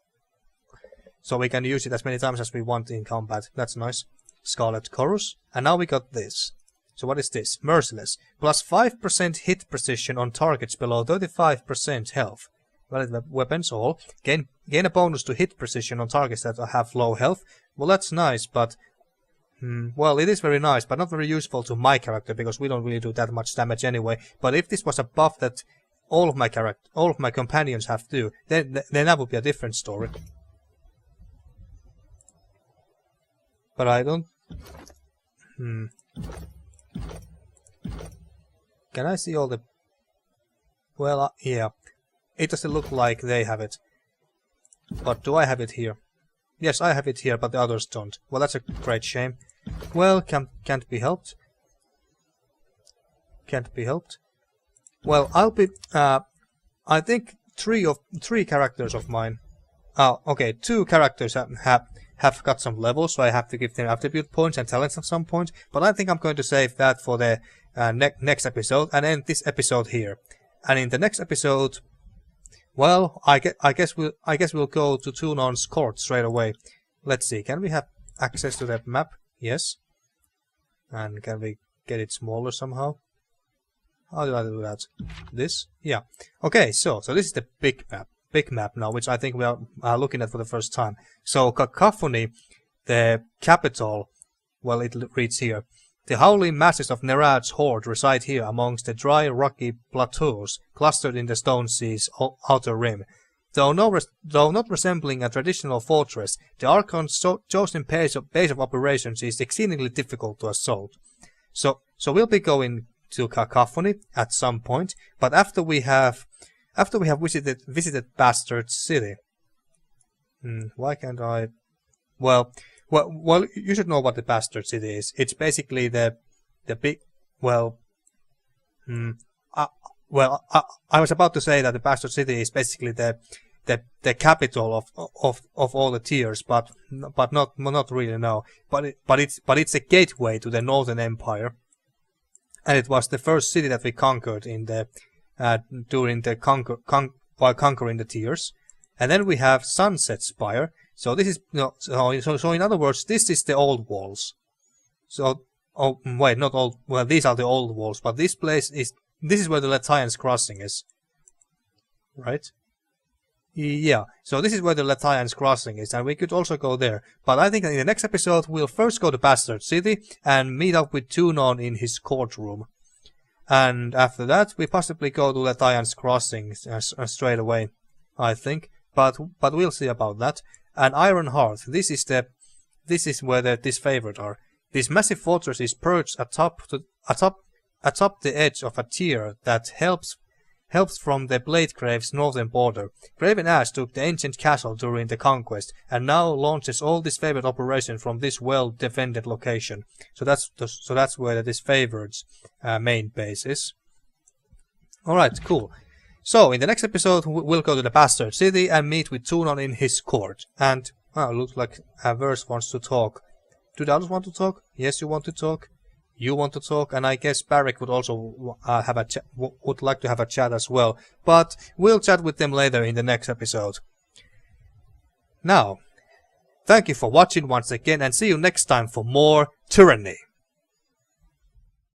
So we can use it as many times as we want in combat. That's nice. Scarlet Chorus. And now we got this. So what is this? Merciless. Plus 5% hit precision on targets below 35% health. Valid weapons all. Gain a bonus to hit precision on targets that have low health. Well, that's nice, but... well, it is very nice, but not very useful to my character, because we don't really do that much damage anyway. But if this was a buff that all of my companions have to do, then that would be a different story. But I don't... Can I see all the... Well, yeah. It doesn't look like they have it. But do I have it here? Yes, I have it here, but the others don't. Well, that's a great shame. Well, can't be helped. Can't be helped. Well, I'll be... I think three characters of mine... okay, 2 characters have got some levels, so I have to give them attribute points and talents at some point. But I think I'm going to save that for the next episode, and end this episode here. And in the next episode... Well, I guess we'll go to Tunon's court straight away. Let's see, can we have access to that map? Yes. And can we get it smaller somehow? How do I do that? This? Yeah. Okay, so this is the big map now, which I think we are looking at for the first time. So Cacophony, the capital, well, it reads here. The howling masses of Nerad's horde reside here amongst the dry, rocky plateaus clustered in the Stone Sea's outer rim. Though not resembling a traditional fortress, the Archon's chosen base of operations is exceedingly difficult to assault. So we'll be going to Cacophony at some point, but after we have visited Bastard City. Why can't I? Well, you should know what the Bastard City is. It's basically the big... Well... I was about to say that the Bastard City is basically the capital of all the tiers, but not really, no. But it's a gateway to the Northern Empire, and it was the first city that we conquered in the while conquering the tiers. And then we have Sunset Spire. So this is so in other words, this is the old walls. So wait, not old. Well, these are the old walls, but this is where the Latian's Crossing is, right? Yeah. So this is where the Latian's Crossing is, and we could also go there. But I think in the next episode we'll first go to Bastard City and meet up with Tunon in his courtroom, and after that we possibly go to Latian's Crossing straight away, I think. But we'll see about that. And Iron Hearth, this is where the Disfavored are. This massive fortress is perched atop the edge of a tier that helps from the Bladegrave's northern border. Graven Ashe took the ancient castle during the conquest, and now launches all Disfavored operation from this well-defended location. So that's where the Disfavored's main base is. Alright, cool. So, in the next episode, we'll go to the Bastard City and meet with Tunon in his court. And, looks like Verse wants to talk. Do the others want to talk? Yes, you want to talk. You want to talk, and I guess Barrick would also would like to have a chat as well. But we'll chat with them later in the next episode. Now, thank you for watching once again, and see you next time for more Tyranny.